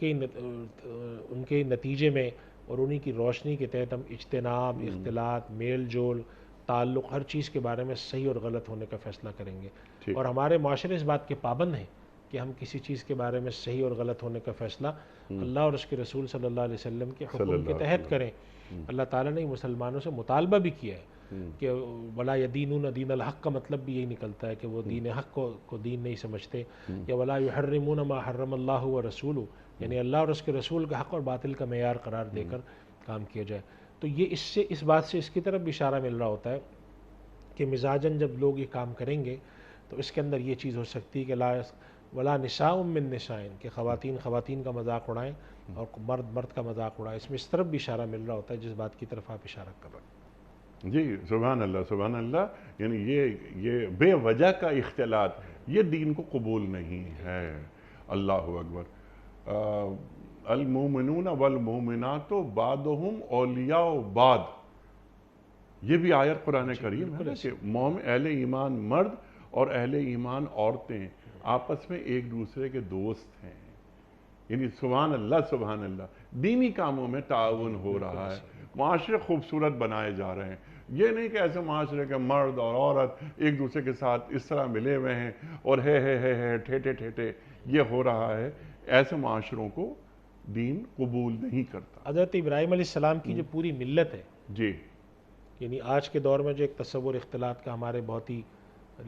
کے نتیجے میں اور انہی کی روشنی کے تحت ہم اجتناب، اختلاط، میل جول، تعلق، ہر چیز کے بارے میں صحیح اور غلط ہونے کا فیصلہ کریں گے. اور ہمارے معاشرے اس بات کے پابند ہیں کہ ہم کسی چیز کے بارے میں صحیح اور غلط ہونے کا فیصلہ اللہ اور اس کے رسول صلی اللہ علیہ وسلم کے حکم کے تحت کریں. اللہ تعالیٰ نے مسلمانوں سے مطالبہ بھی کیا ہے کہ ولا یدینون دین الحق کا مطلب بھی یہی نکلتا ہے کہ وہ دین حق کو دین نہیں سمجھتے، یا ولا یحرمون ما حرم اللہ ورسولہ، یعنی اللہ اور اس کے رسول کا حق اور باطل کا معیار قرار دے کر کام کیا جائے. تو یہ اس بات سے اس کی طرف بھی اشارہ مل رہا ہوتا ہے کہ مزاجن جب لوگ یہ کام کریں گے تو اس کے اندر یہ چیز ہو سکتی ہے کہ ولا نساء من نساء، کہ خواتین کا مذاق اڑائیں اور مرد کا مذاق اڑائیں. اس میں اس طرف بھی اشارہ مل رہا ہوتا ہے جس بات کی طرف آپ اشارہ کر رہے ہیں. جی سبحان اللہ، سبحان اللہ. یعنی یہ بے وجہ کا اختلاط یہ دین کو قبول نہیں ہے. اللہ اکبر. المومنون والمومنات بعضهم اولیاء بعض، یہ بھی آیت قرآن کریم ہے کہ اہل ایمان مرد اور اہل ایمان عورتیں آپس میں ایک دوسرے کے دوست ہیں. یعنی سبحان اللہ، سبحان اللہ. دینی کاموں میں تعاون ہو رہا ہے، معاشرے خوبصورت بنائے جا رہے ہیں. یہ نہیں کہ ایسے معاشرے کے مرد اور عورت ایک دوسرے کے ساتھ اس طرح ملے ہوئے ہیں اور ہے ٹھیٹے ٹھیٹے یہ ہو رہا ہے. ایسے معاشروں کو دین قبول نہیں کرتا. حضرت ابراہیم علیہ السلام کی جو پوری ملت ہے، جی، یعنی آج کے دور میں جو ایک تصور اختلاط کا ہمارے بہت ہی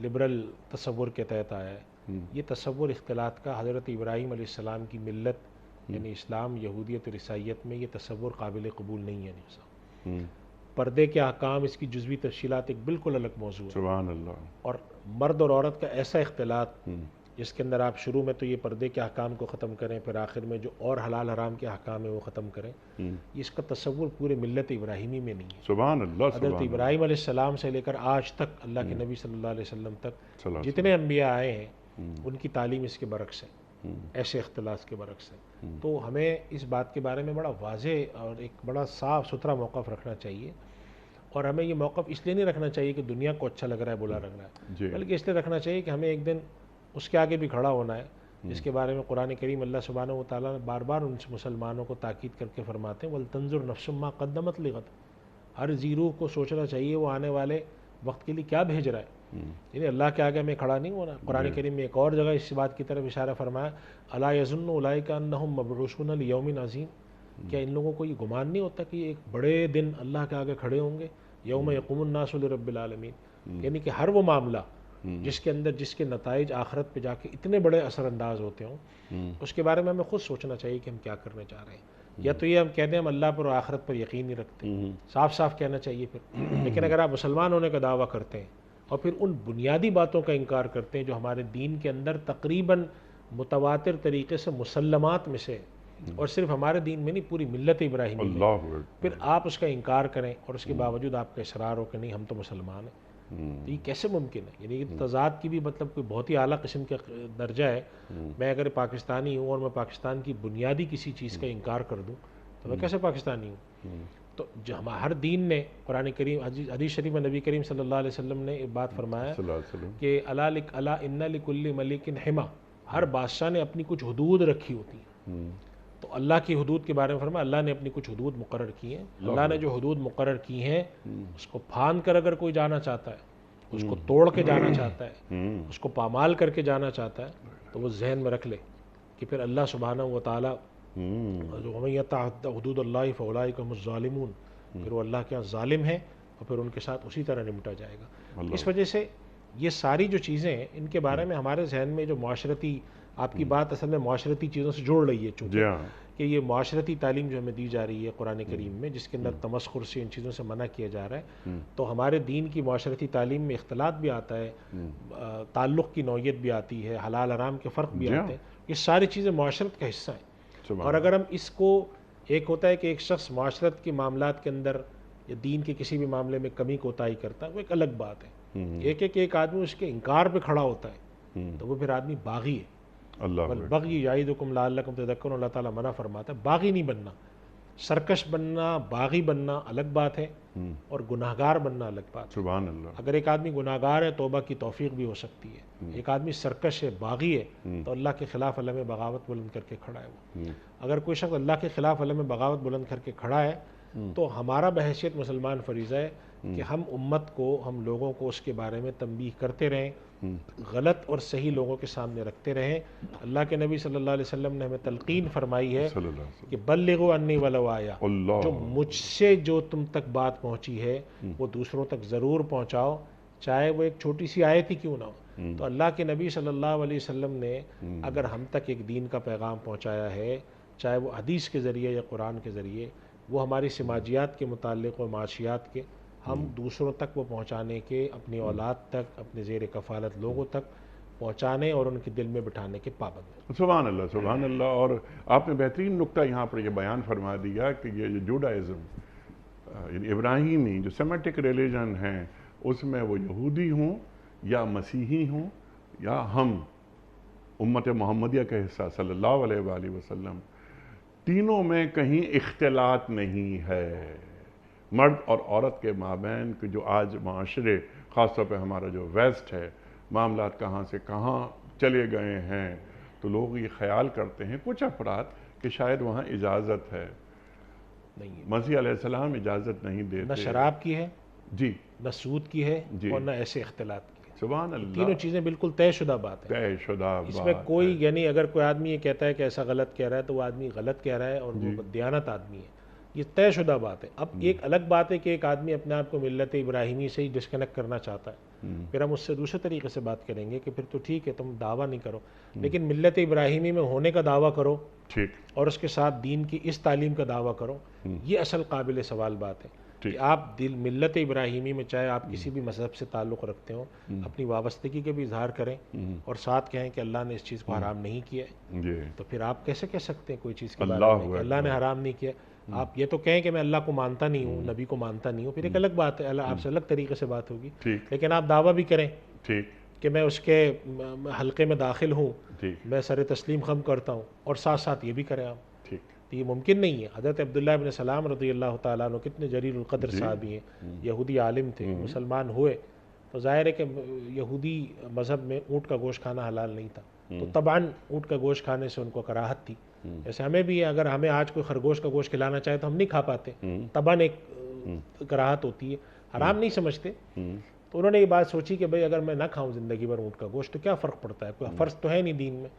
لبرل تصور کے تحت آیا ہے، یہ تصور اختلاط کا حضرت ابراہیم علیہ السلام کی ملت یعنی اسلام، یہودیت اور عیسائیت میں یہ تصور قابل قبول نہیں ہے نہیں صاحب۔ پردے کے احکام، اس کی جزوی تفصیلات ایک بالکل الگ موضوع ہے، سبحان اللہ۔ اور مرد اور عورت کا ایسا اختلاط جس کے اندر آپ شروع میں تو یہ پردے کے احکام کو ختم کریں، پھر آخر میں جو اور حلال حرام کے احکام ہیں وہ ختم کریں، اس کا تصور پورے ملت ابراہیمی میں نہیں ہے۔ سبحان اللہ۔ حضرت ابراہیم علیہ السلام سے لے کر آج تک اللہ کے نبی صلی اللہ علیہ وسلم تک جتنے انبیاء آئے ہیں ان کی تعلیم اس کے برعکس ہے، ایسے اختلاط کے برعکس ہے۔ تو ہمیں اس بات کے بارے میں بڑا واضح اور ایک بڑا صاف ستھرا موقف رکھنا چاہیے، اور ہمیں یہ موقف اس لیے نہیں رکھنا چاہیے کہ دنیا کو اچھا لگ رہا ہے برا لگ رہا ہے، بلکہ اس لیے رکھنا چاہیے کہ ہمیں ایک دن اس کے آگے بھی کھڑا ہونا ہے، جس کے بارے میں قرآن کریم اللہ سبحانہ و تعالیٰ نے بار بار ان مسلمانوں کو تاکید کر کے فرماتے ہیں وَلْتَنْظُرْ نَفْسٌ مَا قَدَّمَتْ لِغَدٍ، ہر ذی روح کو سوچنا چاہیے وہ آنے والے وقت کے لیے کیا بھیج رہا ہے، یعنی اللہ کے آگے ہمیں کھڑا نہیں ہونا۔ قرآن کریم میں ایک اور جگہ اس بات کی طرف اشارہ فرمایا أَلَا يَظُنُّ أُولَئِكَ أَنَّهُمْ مَبْعُوثُونَ لِيَوْمٍ عَظِيمٍ، کیا ان لوگوں کو یہ گمان نہیں ہوتا کہ ایک بڑے دن اللہ کے آگے کھڑے ہوں گے، یوم یقوم الناس لرب العالمین، یعنی کہ ہر وہ معاملہ جس کے اندر جس کے نتائج آخرت پہ جا کے اتنے بڑے اثر انداز ہوتے ہوں، اس کے بارے میں ہمیں خود سوچنا چاہیے کہ ہم کیا کرنے چاہ رہے ہیں۔ یا تو یہ ہم کہہ دیں ہم اللہ پر اور آخرت پر یقین نہیں رکھتے، صاف صاف کہنا چاہیے پھر، لیکن اگر آپ مسلمان ہونے کا دعویٰ کرتے ہیں اور پھر ان بنیادی باتوں کا انکار کرتے ہیں جو ہمارے دین کے اندر تقریباً متواتر طریقے سے مسلمات میں سے، اور صرف ہمارے دین میں نہیں پوری ملت ابراہیمی میں، پھر آپ اس کا انکار کریں اور اس کے باوجود آپ کا اصرار ہو کہ نہیں ہم تو مسلمان ہیں، تو یہ کیسے ممکن ہے؟ یعنی یہ تضاد کی بھی مطلب کوئی بہت ہی اعلیٰ قسم کا درجہ ہے۔ میں اگر پاکستانی ہوں اور میں پاکستان کی بنیادی کسی چیز کا انکار کر دوں تو میں کیسے پاکستانی ہوں؟ تو جو ہر دین نے قرآن کریم حدیث شریف میں نبی کریم صلی اللہ علیہ وسلم نے ایک بات فرمایا کہ الا ان لکل ملک حما، ہر بادشاہ نے اپنی کچھ حدود رکھی ہوتی ہیں، تو اللہ کی حدود کے بارے میں فرمایا اللہ نے اپنی کچھ حدود مقرر کی ہیں، اللہ نے جو حدود مقرر کی ہیں اس کو پھان کر اگر کوئی جانا چاہتا ہے، اس کو توڑ کے جانا چاہتا ہے، اس کو پامال کر کے جانا چاہتا ہے، تو وہ ذہن میں رکھ لے کہ پھر اللہ سبحانہ و تعالیٰ وَمَن يَتَعَدَّ حُدُودَ اللَّهِ فَأُولَٰئِكَ هُمُ الظَّالِمُونَ، پھر وہ اللہ کے ہاں ظالم ہے اور پھر ان کے ساتھ اسی طرح نمٹا جائے گا۔ اس وجہ سے یہ ساری جو چیزیں ہیں ان کے بارے میں ہمارے ذہن میں جو معاشرتی، آپ کی بات اصل میں معاشرتی چیزوں سے جوڑ رہی ہے، چونکہ کہ یہ معاشرتی تعلیم جو ہمیں دی جا رہی ہے قرآن کریم میں، جس کے اندر تمسخر سے ان چیزوں سے منع کیا جا رہا ہے، تو ہمارے دین کی معاشرتی تعلیم میں اختلاط بھی آتا ہے، تعلق کی نوعیت بھی آتی ہے، حلال حرام کے فرق بھی آتے ہیں، یہ ساری چیزیں معاشرت کا حصہ ہیں۔ اور اگر ہم اس کو، ایک ہوتا ہے کہ ایک شخص معاشرت کے معاملات کے اندر یا دین کے کسی بھی معاملے میں کمی کوتاہی کرتا ہے، وہ ایک الگ بات ہے۔ ایک آدمی اس کے انکار پہ کھڑا ہوتا ہے تو وہ پھر آدمی باغی ہے۔ بغی یعیدکم لعلکم تذکرون، اللہ تعالیٰ منع فرماتا ہے باغی نہیں بننا، سرکش بننا، باغی بننا الگ بات ہے اور گناہگار بننا الگ بات ہے۔ سبحان اللہ۔ اگر ایک آدمی گناہگار ہے توبہ کی توفیق بھی ہو سکتی ہے، ایک آدمی سرکش ہے، باغی ہے، تو اللہ کے خلاف علم بغاوت بلند کر کے کھڑا ہے وہ۔ اگر کوئی شخص اللہ کے خلاف علم بغاوت بلند کر کے کھڑا ہے تو ہمارا بحیثیت مسلمان فریضہ ہے کہ ہم امت کو، ہم لوگوں کو اس کے بارے میں تنبیہ کرتے رہیں، غلط اور صحیح لوگوں کے سامنے رکھتے رہیں۔ اللہ کے نبی صلی اللہ علیہ وسلم نے ہمیں تلقین فرمائی ہے کہ بلغوا انی ولو آیا، جو مجھ سے جو تم تک بات پہنچی ہے وہ دوسروں تک ضرور پہنچاؤ، چاہے وہ ایک چھوٹی سی آیت ہی کیوں نہ ہو۔ تو اللہ کے نبی صلی اللہ علیہ وسلم نے اگر ہم تک ایک دین کا پیغام پہنچایا ہے، چاہے وہ حدیث کے ذریعے یا قرآن کے ذریعے، وہ ہماری سماجیات کے متعلق و معاشیات کے، ہم دوسروں تک وہ پہنچانے کے، اپنی اولاد تک، اپنے زیر کفالت لوگوں تک پہنچانے اور ان کے دل میں بٹھانے کے پابند ہیں۔ سبحان اللہ، سبحان اللہ۔ اور آپ نے بہترین نقطہ یہاں پر یہ بیان فرما دیا کہ یہ جوڈائزم، یعنی ابراہیمی جو سیمیٹک ریلیجن ہیں، اس میں وہ یہودی ہوں یا مسیحی ہوں یا ہم امت محمدیہ کا حصہ صلی اللہ علیہ وآلہ وسلم، تینوں میں کہیں اختلاط نہیں ہے۔ مرد اور عورت کے مابین کہ جو آج معاشرے، خاص طور پہ ہمارا جو ویسٹ ہے، معاملات کہاں سے کہاں چلے گئے ہیں، تو لوگ یہ خیال کرتے ہیں کچھ افراد کہ شاید وہاں اجازت ہے، مسیح علیہ السلام اجازت نہیں دیتے، نہ شراب کی ہے، جی، نہ سود کی ہے، اور نہ ایسے اختلاط کی ہے۔ سبحان اللہ، تینوں چیزیں بالکل طے شدہ بات ہیں، طے شدہ بات۔ اس میں کوئی، یعنی اگر کوئی آدمی یہ کہتا ہے کہ ایسا غلط کہہ رہا ہے تو وہ آدمی غلط کہہ رہا ہے اور وہ دیانت آدمی ہے، یہ طے شدہ بات ہے۔ اب ایک الگ بات ہے کہ ایک آدمی اپنے آپ کو ملت ابراہیمی سے ہی ڈسکنیکٹ کرنا چاہتا ہے، پھر ہم اس سے دوسرے طریقے سے بات کریں گے کہ پھر تو ٹھیک ہے تم دعویٰ نہیں کرو، لیکن ملت ابراہیمی میں ہونے کا دعویٰ کرو ٹھیک، اور اس کے ساتھ دین کی اس تعلیم کا دعویٰ کرو، یہ اصل قابل سوال بات ہے کہ آپ ملت ابراہیمی میں چاہے آپ کسی بھی مذہب سے تعلق رکھتے ہو اپنی وابستگی کے بھی اظہار کریں اور ساتھ کہیں کہ اللہ نے اس چیز کو حرام نہیں کیا ہے، تو پھر آپ کیسے کہہ سکتے ہیں کوئی چیز کے بارے میں کہ اللہ نے حرام نہیں کیا؟ آپ یہ تو کہیں کہ میں اللہ کو مانتا نہیں ہوں، نبی کو مانتا نہیں ہوں، پھر ایک الگ بات ہے، اللہ آپ سے الگ طریقے سے بات ہوگی، لیکن آپ دعویٰ بھی کریں کہ میں اس کے حلقے میں داخل ہوں، میں سر تسلیم خم کرتا ہوں، اور ساتھ ساتھ یہ بھی کریں آپ، تو یہ ممکن نہیں ہے۔ حضرت عبداللہ ابن سلام رضی اللہ تعالیٰ عنہ کتنے جلیل القدر صحابی ہیں، یہودی عالم تھے، مسلمان ہوئے تو ظاہر ہے کہ یہودی مذہب میں اونٹ کا گوشت کھانا حلال نہیں تھا، تو طبعاً اونٹ کا گوشت کھانے سے ان کو کراہت تھی، جیسے ہمیں بھی ہے، اگر ہمیں آج کوئی خرگوش کا گوشت کھلانا چاہے تو ہم نہیں کھا پاتے، طبعاً ایک کراہت ہوتی ہے، حرام نہیں سمجھتے، تو انہوں نے یہ بات سوچی کہ بھئی اگر میں نہ کھاؤں زندگی بھر اونٹ کا گوشت تو کیا فرق پڑتا ہے، کوئی فرض تو ہے نہیں دین میں،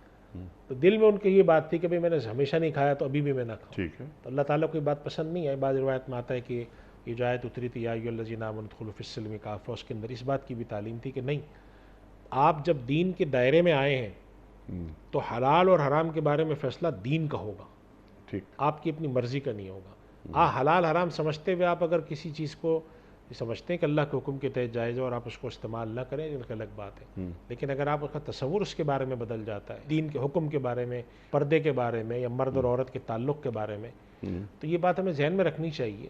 تو دل میں ان کی یہ بات تھی کہ بھئی میں نے ہمیشہ نہیں کھایا تو ابھی بھی میں نہ کھاؤں، تو اللہ تعالیٰ کو یہ بات پسند نہیں ہے۔ بعض روایت میں آتا ہے کہ یہ جو آیت اتری تھی یا ایھا الذین آمنوا ادخلوا فی السلم کافہ، اس کے اندر اس بات کی بھی تعلیم تھی کہ نہیں، آپ جب دین کے دائرے میں آئے ہیں تو حلال اور حرام کے بارے میں فیصلہ دین کا ہوگا، آپ کی اپنی مرضی کا نہیں ہوگا۔ حلال حرام سمجھتے ہوئے آپ اگر کسی چیز کو سمجھتے ہیں کہ اللہ کے حکم کے تحت جائز ہے اور آپ اس کو استعمال نہ کریں، یہ الگ بات ہے، لیکن اگر آپ اس کا تصور اس کے بارے میں بدل جاتا ہے، دین کے حکم کے بارے میں، پردے کے بارے میں، یا مرد اور عورت کے تعلق کے بارے میں، تو یہ بات ہمیں ذہن میں رکھنی چاہیے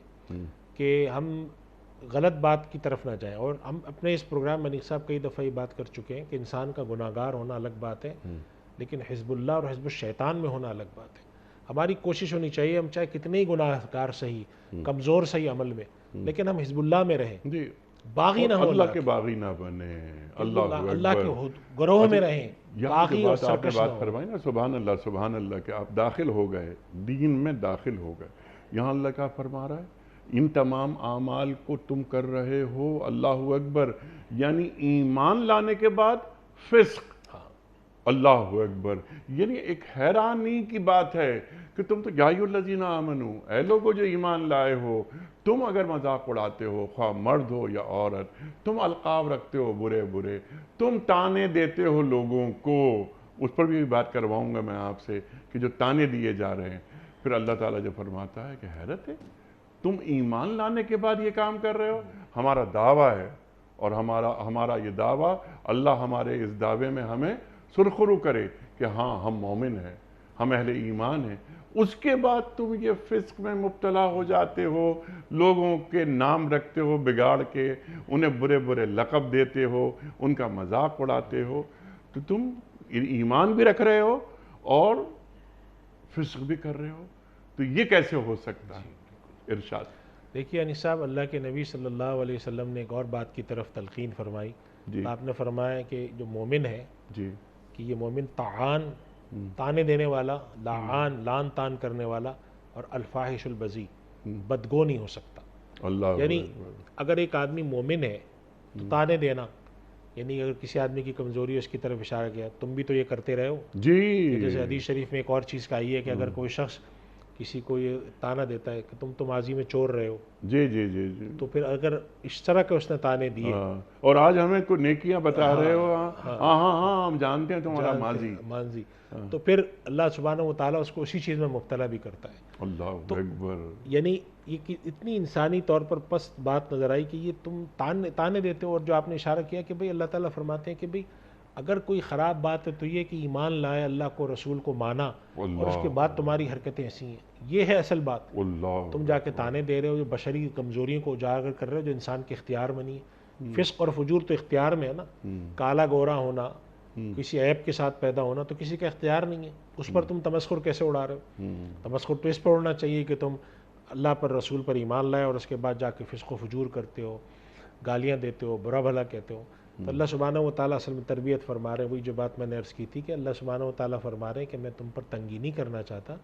کہ ہم غلط بات کی طرف نہ جائیں۔ اور ہم اپنے اس پروگرام میں انیس صاحب کئی دفعہ یہ بات کر چکے ہیں کہ انسان کا گناہ گار ہونا الگ بات ہے، لیکن حزب اللہ اور حزب الشیطان میں ہونا الگ بات ہے۔ ہماری کوشش ہونی چاہیے ہم چاہے کتنے ہی گناہ گار صحیح، کمزور صحیح عمل میں، لیکن ہم حزب اللہ میں رہیں، باغی نہ ہوں، اللہ کے باغی نہ بنے، اللہ کے گروہ میں رہیں، باغی اور آپ نے سرکش نہ بات ہوں۔ فرمائی نا، سبحان اللہ کہ آپ داخل ہو گئے، دین میں داخل ہو گئے، یہاں اللہ کا فرما رہا ہے ان تمام اعمال کو تم کر رہے ہو، اللہ اکبر، یعنی ایمان لانے کے بعد فسق، اللہ اکبر، یعنی ایک حیرانی کی بات ہے کہ تم تو یا ایھا الذین آمنو، اے لوگو جو ایمان لائے ہو، تم اگر مذاق اڑاتے ہو، خواہ مرد ہو یا عورت، تم القاب رکھتے ہو برے برے، تم تانے دیتے ہو لوگوں کو، اس پر بھی بات کرواؤں گا میں آپ سے کہ جو تانے دیے جا رہے ہیں، پھر اللہ تعالیٰ جو فرماتا ہے کہ حیرت ہے، تم ایمان لانے کے بعد یہ کام کر رہے ہو۔ ہمارا دعویٰ ہے اور ہمارا یہ دعویٰ، اللہ ہمارے اس دعوے میں ہمیں سرخرو کرے کہ ہاں ہم مومن ہیں، ہم اہل ایمان ہیں، اس کے بعد تم یہ فسق میں مبتلا ہو جاتے ہو، لوگوں کے نام رکھتے ہو بگاڑ کے، انہیں برے برے لقب دیتے ہو، ان کا مذاق اڑاتے ہو، تو تم ایمان بھی رکھ رہے ہو اور فسق بھی کر رہے ہو، تو یہ کیسے ہو سکتا ہے؟ ارشاد۔ دیکھیے انیس صاحب، اللہ کے نبی صلی اللہ علیہ وسلم نے ایک اور بات کی طرف تلقین فرمائی، آپ نے فرمایا کہ جو مومن ہے کہ یہ مومن طعان، تانے دینے والا، لعان، لان تان کرنے والا، اور الفاحش البذی، بدگو نہیں ہو سکتا۔ یعنی اگر ایک آدمی مومن ہے تو تانے دینا، یعنی اگر کسی آدمی کی کمزوری ہے اس کی طرف اشارہ کیا، تم بھی تو یہ کرتے رہے ہو، جیسے حدیث شریف میں ایک اور چیز کا آئی ہے کہ اگر کوئی شخص کسی کو یہ تانا دیتا ہے کہ تم تو ماضی میں چور رہے ہو، تو پھر اگر اس طرح کے اس نے تانے دیے اور آج ہمیں کوئی نیکیاں بتا رہے ہو، ہاں ہم جانتے ہیں تمہارا ماضی، تو پھر اللہ سبحانہ و تعالیٰ اس کو اسی چیز میں مبتلا بھی کرتا ہے۔ اللہ اکبر، یعنی یہ اتنی انسانی طور پر پست بات نظر آئی کہ یہ تم تانے دیتے ہو، اور جو آپ نے اشارہ کیا کہ بھئی اللہ تعالیٰ فرماتے ہیں کہ بھئی اگر کوئی خراب بات ہے تو یہ کہ ایمان لائے، اللہ کو، رسول کو مانا، اور اس کے بعد تمہاری حرکتیں ایسی ہیں، یہ ہے اصل بات۔ تم جا کے تانے دے رہے ہو جو بشری کمزوریوں کو اجاگر کر رہے ہو جو انسان کے اختیار میں نہیں ہے۔ فسق اور فجور تو اختیار میں ہے نا، کالا گورا ہونا، کسی عیب کے ساتھ پیدا ہونا تو کسی کا اختیار نہیں ہے، اس پر تم تمسخر کیسے اڑا رہے ہو؟ تمسخر تو اس پر اڑنا چاہیے کہ تم اللہ پر، رسول پر ایمان لائے اور اس کے بعد جا کے فسق و فجور کرتے ہو، گالیاں دیتے ہو، برا بھلا کہتے ہو۔ تو اللہ سبحانہ و تعالیٰ اصل میں تربیت فرما رہے ہیں، وہی جو بات میں نے عرض کی تھی کہ اللہ سبحانہ و تعالیٰ فرما رہے ہیں کہ میں تم پر تنگی نہیں کرنا چاہتا،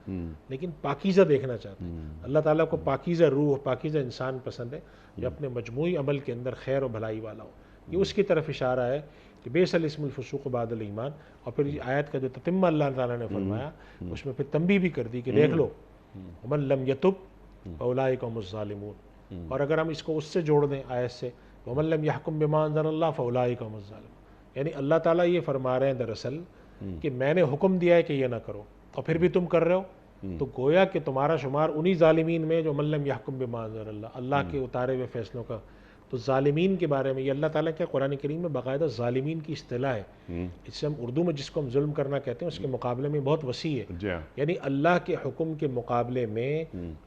لیکن پاکیزہ دیکھنا چاہتا ہوں۔ اللہ تعالیٰ کو پاکیزہ روح، پاکیزہ انسان پسند ہے جو اپنے مجموعی عمل کے اندر خیر و بھلائی والا ہو، یہ اس کی طرف اشارہ ہے کہ بئس الاسم الفسوق بعد الایمان۔ اور پھر آیت کا جو تتمہ اللہ تعالیٰ نے فرمایا اس میں پھر تنبیہ بھی کر دی کہ دیکھ لو، ومن لم یتب فاولئک هم الظالمون، اور اگر ہم اس کو اس سے جوڑ دیں آیت سے وَمَن لَّمْ يَحْكُم بِمَا أَنزَلَ اللَّهُ فَأُولَٰئِکَ هُمُ الظَّالِمُونَ، یعنی اللہ تعالیٰ یہ فرما رہے ہیں دراصل کہ میں نے حکم دیا ہے کہ یہ نہ کرو اور پھر بھی تم کر رہے ہو، تو گویا کہ تمہارا شمار انہی ظالمین میں جو من لم یحکم بما انزل اللہ، اللہ کے اتارے ہوئے فیصلوں کا. تو ظالمین کے بارے میں یہ اللہ تعالیٰ کے قرآن کریم میں باقاعدہ ظالمین کی اصطلاح ہے. اس سے ہم اردو میں جس کو ہم ظلم کرنا کہتے ہیں اس کے مقابلے میں بہت وسیع ہے. یعنی اللہ کے حکم کے مقابلے میں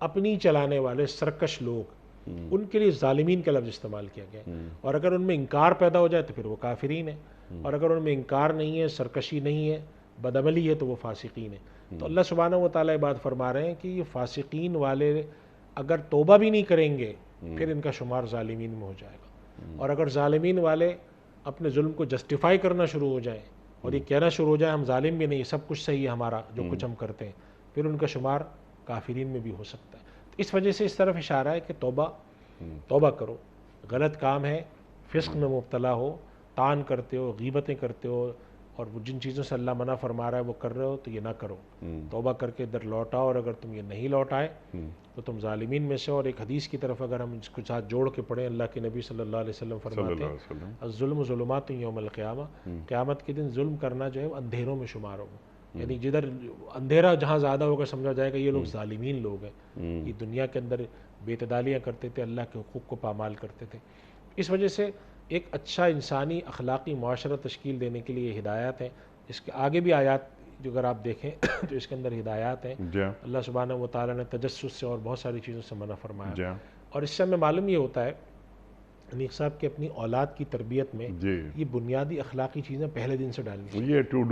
اپنی چلانے والے سرکش لوگ، ان کے لیے ظالمین کا لفظ استعمال کیا گیا ہے. اور اگر ان میں انکار پیدا ہو جائے تو پھر وہ کافرین ہے، اور اگر ان میں انکار نہیں ہے، سرکشی نہیں ہے، بدعملی ہے، تو وہ فاسقین ہیں. تو اللہ سبحانہ و تعالیٰ یہ بات فرما رہے ہیں کہ یہ فاسقین والے اگر توبہ بھی نہیں کریں گے پھر ان کا شمار ظالمین میں ہو جائے گا. اور اگر ظالمین والے اپنے ظلم کو جسٹیفائی کرنا شروع ہو جائیں اور یہ کہنا شروع ہو جائے ہم ظالم بھی نہیں، سب کچھ صحیح ہے ہمارا جو کچھ ہم کرتے ہیں، پھر ان کا شمار کافرین میں بھی ہو سکتا ہے. اس وجہ سے اس طرف اشارہ ہے کہ توبہ کرو. غلط کام ہے، فسق میں مبتلا ہو، طعن کرتے ہو، غیبتیں کرتے ہو، اور وہ جن چیزوں سے اللہ منع فرما رہا ہے وہ کر رہے ہو تو یہ نہ کرو. توبہ کر کے ادھر لوٹ آؤ، اور اگر تم یہ نہیں لوٹ آئے تو تم ظالمین میں سے. اور ایک حدیث کی طرف اگر ہم اس کو ساتھ جوڑ کے پڑھیں، اللہ کے نبی صلی اللہ علیہ وسلم فرماتے ہیں الظلم ظلمات یوم القیامہ، قیامت کے دن ظلم کرنا جو ہے وہ اندھیروں میں شمار ہوگا. یعنی جدھر اندھیرا جہاں زیادہ ہوگا سمجھا جائے گا یہ لوگ ظالمین لوگ ہیں، یہ دنیا کے اندر بے اعتدالیاں کرتے تھے، اللہ کے حقوق کو پامال کرتے تھے. اس وجہ سے ایک اچھا انسانی اخلاقی معاشرہ تشکیل دینے کے لیے ہدایات ہیں. اس کے آگے بھی آیات جو اگر آپ دیکھیں تو اس کے اندر ہدایات ہیں. اللہ سبحانہ و تعالیٰ نے تجسس سے اور بہت ساری چیزوں سے منع فرمایا. اور اس سے ہمیں معلوم یہ ہوتا ہے انیق صاحب کہ اپنی اولاد کی تربیت میں یہ بنیادی اخلاقی چیزیں پہلے دن سے ڈالنی چاہیے. یہ ٹو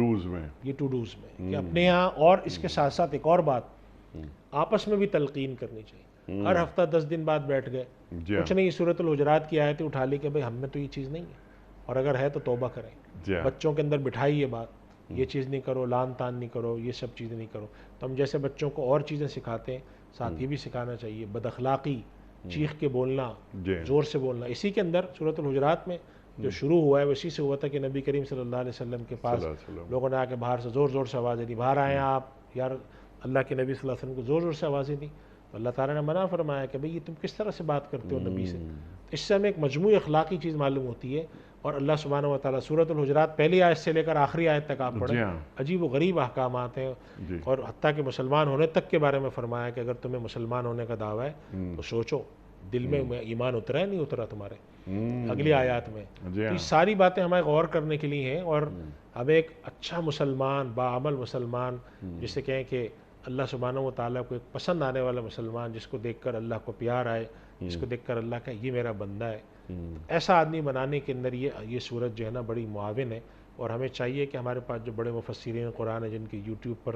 ڈوز میں کہ اپنے یہاں، اور اس کے ساتھ ساتھ ایک اور بات آپس میں بھی تلقین کرنی چاہیے. ہر ہفتہ 10 دن بعد بیٹھ گئے، کچھ نہیں، سورۃ الحجرات کی آیتیں اٹھا لی کہ بھئی ہم میں تو یہ چیز نہیں ہے، اور اگر ہے تو توبہ کریں. بچوں کے اندر بٹھائی یہ بات، یہ چیز نہیں کرو، لان تان نہیں کرو، یہ سب چیزیں نہیں کرو. تو ہم جیسے بچوں کو اور چیزیں سکھاتے ہیں ساتھ یہ بھی سکھانا چاہیے. بد اخلاقی، چیخ کے بولنا، زور سے بولنا. اسی کے اندر سورۃ الحجرات میں جو شروع ہوا ہے وہ اسی سے ہوا تھا کہ نبی کریم صلی اللہ علیہ وسلم کے پاس لوگوں نے آ کے باہر سے زور زور سے آوازیں دی، باہر آئے آپ یار. اللہ کے نبی صلی اللہ علیہ وسلم کو زور زور سے آوازیں دی. تو اللہ تعالیٰ نے منع فرمایا کہ بھئی یہ تم کس طرح سے بات کرتے ہو نبی سے. اس سے ہمیں ایک مجموعی اخلاقی چیز معلوم ہوتی ہے. اور اللہ سبحانہ و تعالیٰ سورۃ الحجرات پہلی آیت سے لے کر آخری آیت تک آپ پڑھیں، عجیب و غریب احکامات ہیں. اور حتیٰ کہ مسلمان ہونے تک کے بارے میں فرمایا کہ اگر تمہیں مسلمان ہونے کا دعویٰ ہے تو سوچو دل میں ایمان اترا ہے نہیں اترا تمہارے. اگلی آیات میں تو یہ ساری باتیں ہمیں غور کرنے کے لیے ہیں. اور ہمیں ایک اچھا مسلمان، باعمل مسلمان، جسے کہیں کہ اللہ سبحانہ و تعالیٰ کو ایک پسند آنے والا مسلمان، جس کو دیکھ کر اللہ کو پیار آئے، جس کو دیکھ کر اللہ کا یہ میرا بندہ ہے، ایسا آدمی بنانے کے اندر یہ صورت جو ہے نا بڑی معاون ہے. اور ہمیں چاہیے کہ ہمارے پاس جو بڑے مفسرین قرآن ہیں جن کے یوٹیوب پر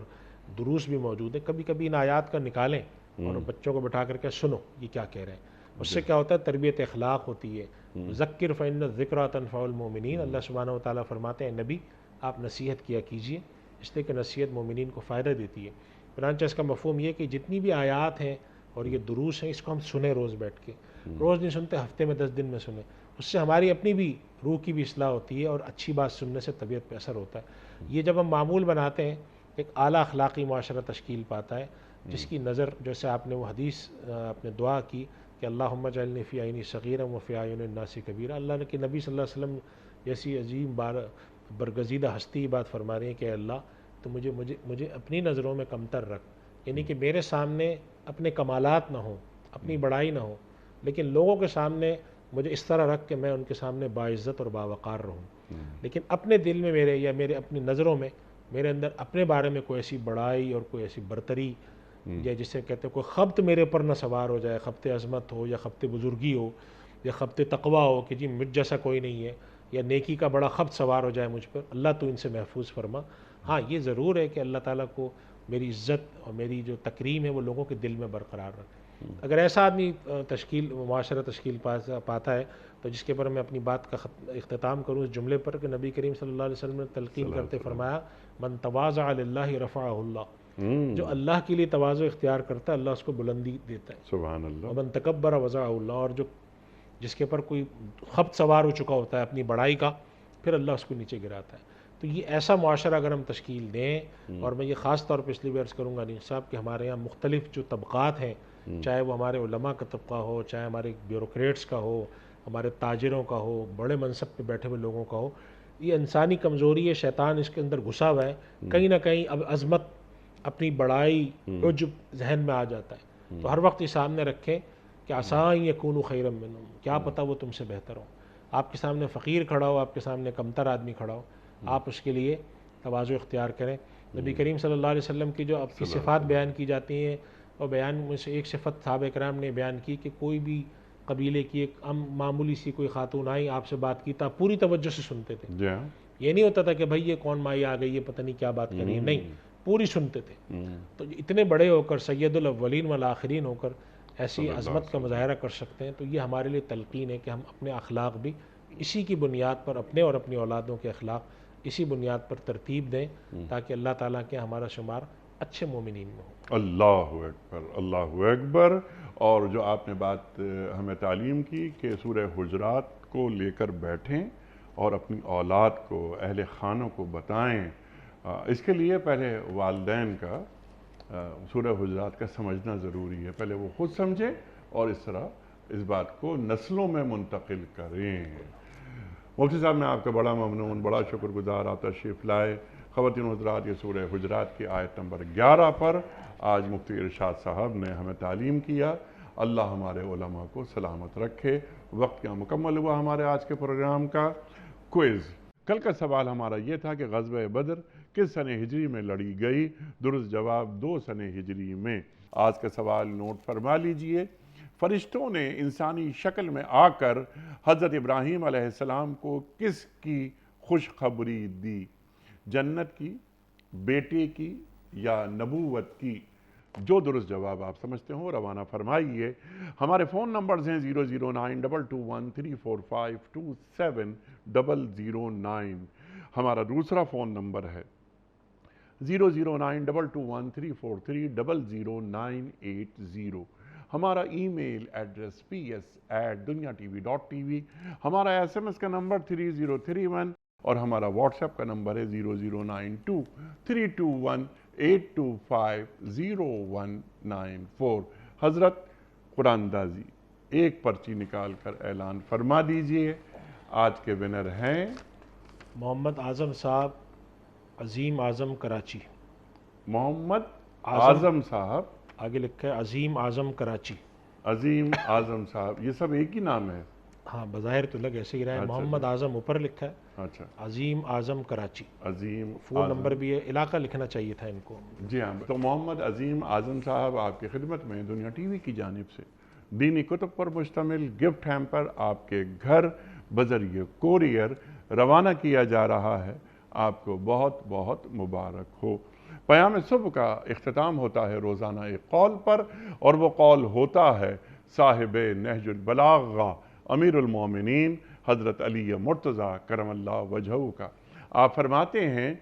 دروس بھی موجود ہیں، کبھی کبھی ان آیات کا نکالیں اور بچوں کو بٹھا کر کے سنو یہ کیا کہہ رہے ہیں. اس سے کیا ہوتا ہے؟ تربیت اخلاق ہوتی ہے. ذکر فإن الذکریٰ تنفع المؤمنین. اللہ سبحانہ و تعالیٰ فرماتے ہیں نبی آپ نصیحت کیا کیجئے، اس لیے کہ نصیحت مومنین کو فائدہ دیتی ہے. چنانچہ اس کا مفہوم یہ کہ جتنی بھی آیات ہیں اور یہ دروس ہیں اس کو ہم سنیں روز بیٹھ کے. روز نہیں سنتے، ہفتے میں 10 دن میں سنیں. اس سے ہماری اپنی بھی روح کی بھی اصلاح ہوتی ہے اور اچھی بات سننے سے طبیعت پہ اثر ہوتا ہے. یہ جب ہم معمول بناتے ہیں ایک اعلیٰ اخلاقی معاشرہ تشکیل پاتا ہے جس کی نظر، جیسے آپ نے وہ حدیث آپ نے دعا کی کہ اللہم اجعلنی فی عینی صغیرا وفی اعین الناس کبیرا. اللہ نے کہ نبی صلی اللہ علیہ وسلم جیسی عظیم برگزیدہ ہستی بات فرما رہی ہے کہ اللہ تو مجھے اپنی نظروں میں کمتر رکھ. یعنی کہ میرے سامنے اپنے کمالات نہ ہوں، اپنی بڑائی نہ ہو، لیکن لوگوں کے سامنے مجھے اس طرح رکھ کہ میں ان کے سامنے باعزت اور باوقار رہوں. لیکن اپنے دل میں میرے یا میرے اپنی نظروں میں میرے اندر اپنے بارے میں کوئی ایسی بڑائی اور کوئی ایسی برتری یا جسے کہتے ہیں کوئی خبط میرے اوپر نہ سوار ہو جائے، خبط عظمت ہو یا خبط بزرگی ہو یا خبط تقویٰ ہو کہ جی مجھ جیسا کوئی نہیں ہے، یا نیکی کا بڑا خبط سوار ہو جائے مجھ پر. اللہ تو ان سے محفوظ فرما. ہاں یہ ضرور ہے کہ اللہ تعالیٰ کو میری عزت اور میری جو تکریم ہے وہ لوگوں کے دل میں برقرار رکھے. اگر ایسا آدمی معاشرہ تشکیل پاتا ہے تو جس کے پر میں اپنی بات کا اختتام کروں اس جملے پر کہ نبی کریم صلی اللہ علیہ وسلم نے تلقین کرتے فرمایا من تواضع للہ رفعہ اللہ. جو اللہ کے لیے تواضع اختیار کرتا ہے اللہ اس کو بلندی دیتا ہے. سبحان اللہ. ومن تکبر وضعہ اللہ. اور جس کے پر کوئی خبط سوار ہو چکا ہوتا ہے اپنی بڑائی کا پھر اللہ اس کو نیچے گراتا ہے. تو یہ ایسا معاشرہ اگر ہم تشکیل دیں، اور میں یہ خاص طور پہ اس لیے بھی عرض کروں گا انیق صاحب کہ ہمارے یہاں مختلف جو طبقات ہیں، چاہے وہ ہمارے علماء کا طبقہ ہو، چاہے ہمارے بیوروکریٹس کا ہو، ہمارے تاجروں کا ہو، بڑے منصب پہ بیٹھے ہوئے لوگوں کا ہو، یہ انسانی کمزوری ہے، شیطان اس کے اندر گھسا ہوا ہے، کہیں نہ کہیں اب عظمت، اپنی بڑائی، عجب ذہن میں آ جاتا ہے۔ تو ہر وقت یہ سامنے رکھیں کہ عسیٰ ان یکونوا خیرا منہم، کیا پتہ وہ تم سے بہتر ہو۔ آپ کے سامنے فقیر کھڑا ہو، آپ کے سامنے کمتر آدمی کھڑا ہو، آپ اس کے لیے تواضع اختیار کریں۔ نبی کریم صلی اللہ علیہ وسلم کی جو اب کی صفات بیان کی جاتی ہیں، اور بیان میں سے ایک صفت صحابہ کرام نے بیان کی کہ کوئی بھی قبیلے کی ایک معمولی سی کوئی خاتون آئی، آپ سے بات کی، تو آپ پوری توجہ سے سنتے تھے۔ یہ نہیں ہوتا تھا کہ بھائی یہ کون مائی آ گئی ہے، پتہ نہیں کیا بات کر رہی ہے، نہیں، پوری سنتے تھے۔ تو اتنے بڑے ہو کر، سید الاولین والآخرین ہو کر ایسی عظمت کا مظاہرہ کر سکتے ہیں، تو یہ ہمارے لیے تلقین ہے کہ ہم اپنے اخلاق بھی اسی کی بنیاد پر، اپنے اور اپنی اولادوں کے اخلاق اسی بنیاد پر ترتیب دیں، تاکہ اللہ تعالیٰ کے ہمارا شمار اچھے مومنین میں ہو۔ اللہ اکبر، اللہ اکبر۔ اور جو آپ نے بات ہمیں تعلیم کی کہ سورہ حجرات کو لے کر بیٹھیں اور اپنی اولاد کو، اہل خانوں کو بتائیں، اس کے لیے پہلے والدین کا سورہ حجرات کا سمجھنا ضروری ہے۔ پہلے وہ خود سمجھیں اور اس طرح اس بات کو نسلوں میں منتقل کریں۔ مفتی صاحب میں آپ کا بڑا ممنون، بڑا شکر گزار، آپ تشریف لائے۔ خواتین حضرات، یہ سورہ حجرات کی آیت نمبر 11 پر آج مفتی ارشاد صاحب نے ہمیں تعلیم کیا۔ اللہ ہمارے علماء کو سلامت رکھے۔ وقت کیا مکمل ہوا ہمارے آج کے پروگرام کا کوئز۔ کل کا سوال ہمارا یہ تھا کہ غزوہ بدر کس سنہ ہجری میں لڑی گئی؟ درست جواب 2 سنہ ہجری میں۔ آج کا سوال نوٹ فرما لیجئے۔ فرشتوں نے انسانی شکل میں آ کر حضرت ابراہیم علیہ السلام کو کس کی خوشخبری دی؟ جنت کی، بیٹے کی، یا نبوت کی؟ جو درست جواب آپ سمجھتے ہوں روانہ فرمائیے۔ ہمارے فون نمبرز ہیں 00922134527 ہمارا دوسرا فون نمبر ہے 0092234300980۔ ہمارا ای میل ایڈریس ps@duniatv.tv، ہمارا SMS کا نمبر 3031، اور ہمارا واٹس ایپ کا نمبر ہے 009232182509194۔ حضرت قرآن اندازی ایک پرچی نکال کر اعلان فرما دیجئے۔ آج کے ونر ہیں محمد اعظم صاحب، عظیم اعظم کراچی۔ محمد اعظم صاحب، آگے لکھا ہے عظیم اعظم کراچی۔ عظیم اعظم صاحب، یہ سب ایک ہی نام ہے؟ ہاں، بظاہر تو لگ ایسے ہی رہا ہے۔ محمد اعظم اوپر لکھا ہے، اچھا، عظیم اعظم کراچی۔ عظیم فون نمبر بھی ہے، علاقہ لکھنا چاہیے تھا ان کو۔ جی ہاں، تو محمد عظیم اعظم صاحب آپ کی خدمت میں دنیا ٹی وی کی جانب سے دینی کتب پر مشتمل گفٹ ہیمپر آپ کے گھر بذریعہ کوریئر روانہ کیا جا رہا ہے۔ آپ کو بہت بہت مبارک ہو۔ پیام صبح کا اختتام ہوتا ہے روزانہ ایک قول پر، اور وہ قول ہوتا ہے صاحب نہج البلاغہ امیر المومنین حضرت علی مرتضیٰ کرم اللہ وجہہ کا۔ آپ فرماتے ہیں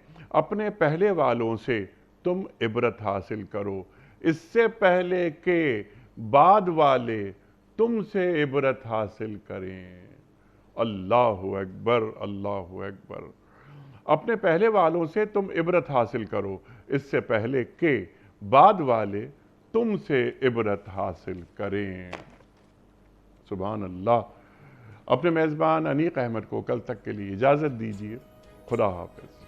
اپنے پہلے والوں سے تم عبرت حاصل کرو، اس سے پہلے کہ بعد والے تم سے عبرت حاصل کریں۔ اللہ اکبر، اللہ اکبر۔ اپنے پہلے والوں سے تم عبرت حاصل کرو، اس سے پہلے کہ بعد والے تم سے عبرت حاصل کریں۔ سبحان اللہ۔ اپنے میزبان انیق احمد کو کل تک کے لیے اجازت دیجیے۔ خدا حافظ۔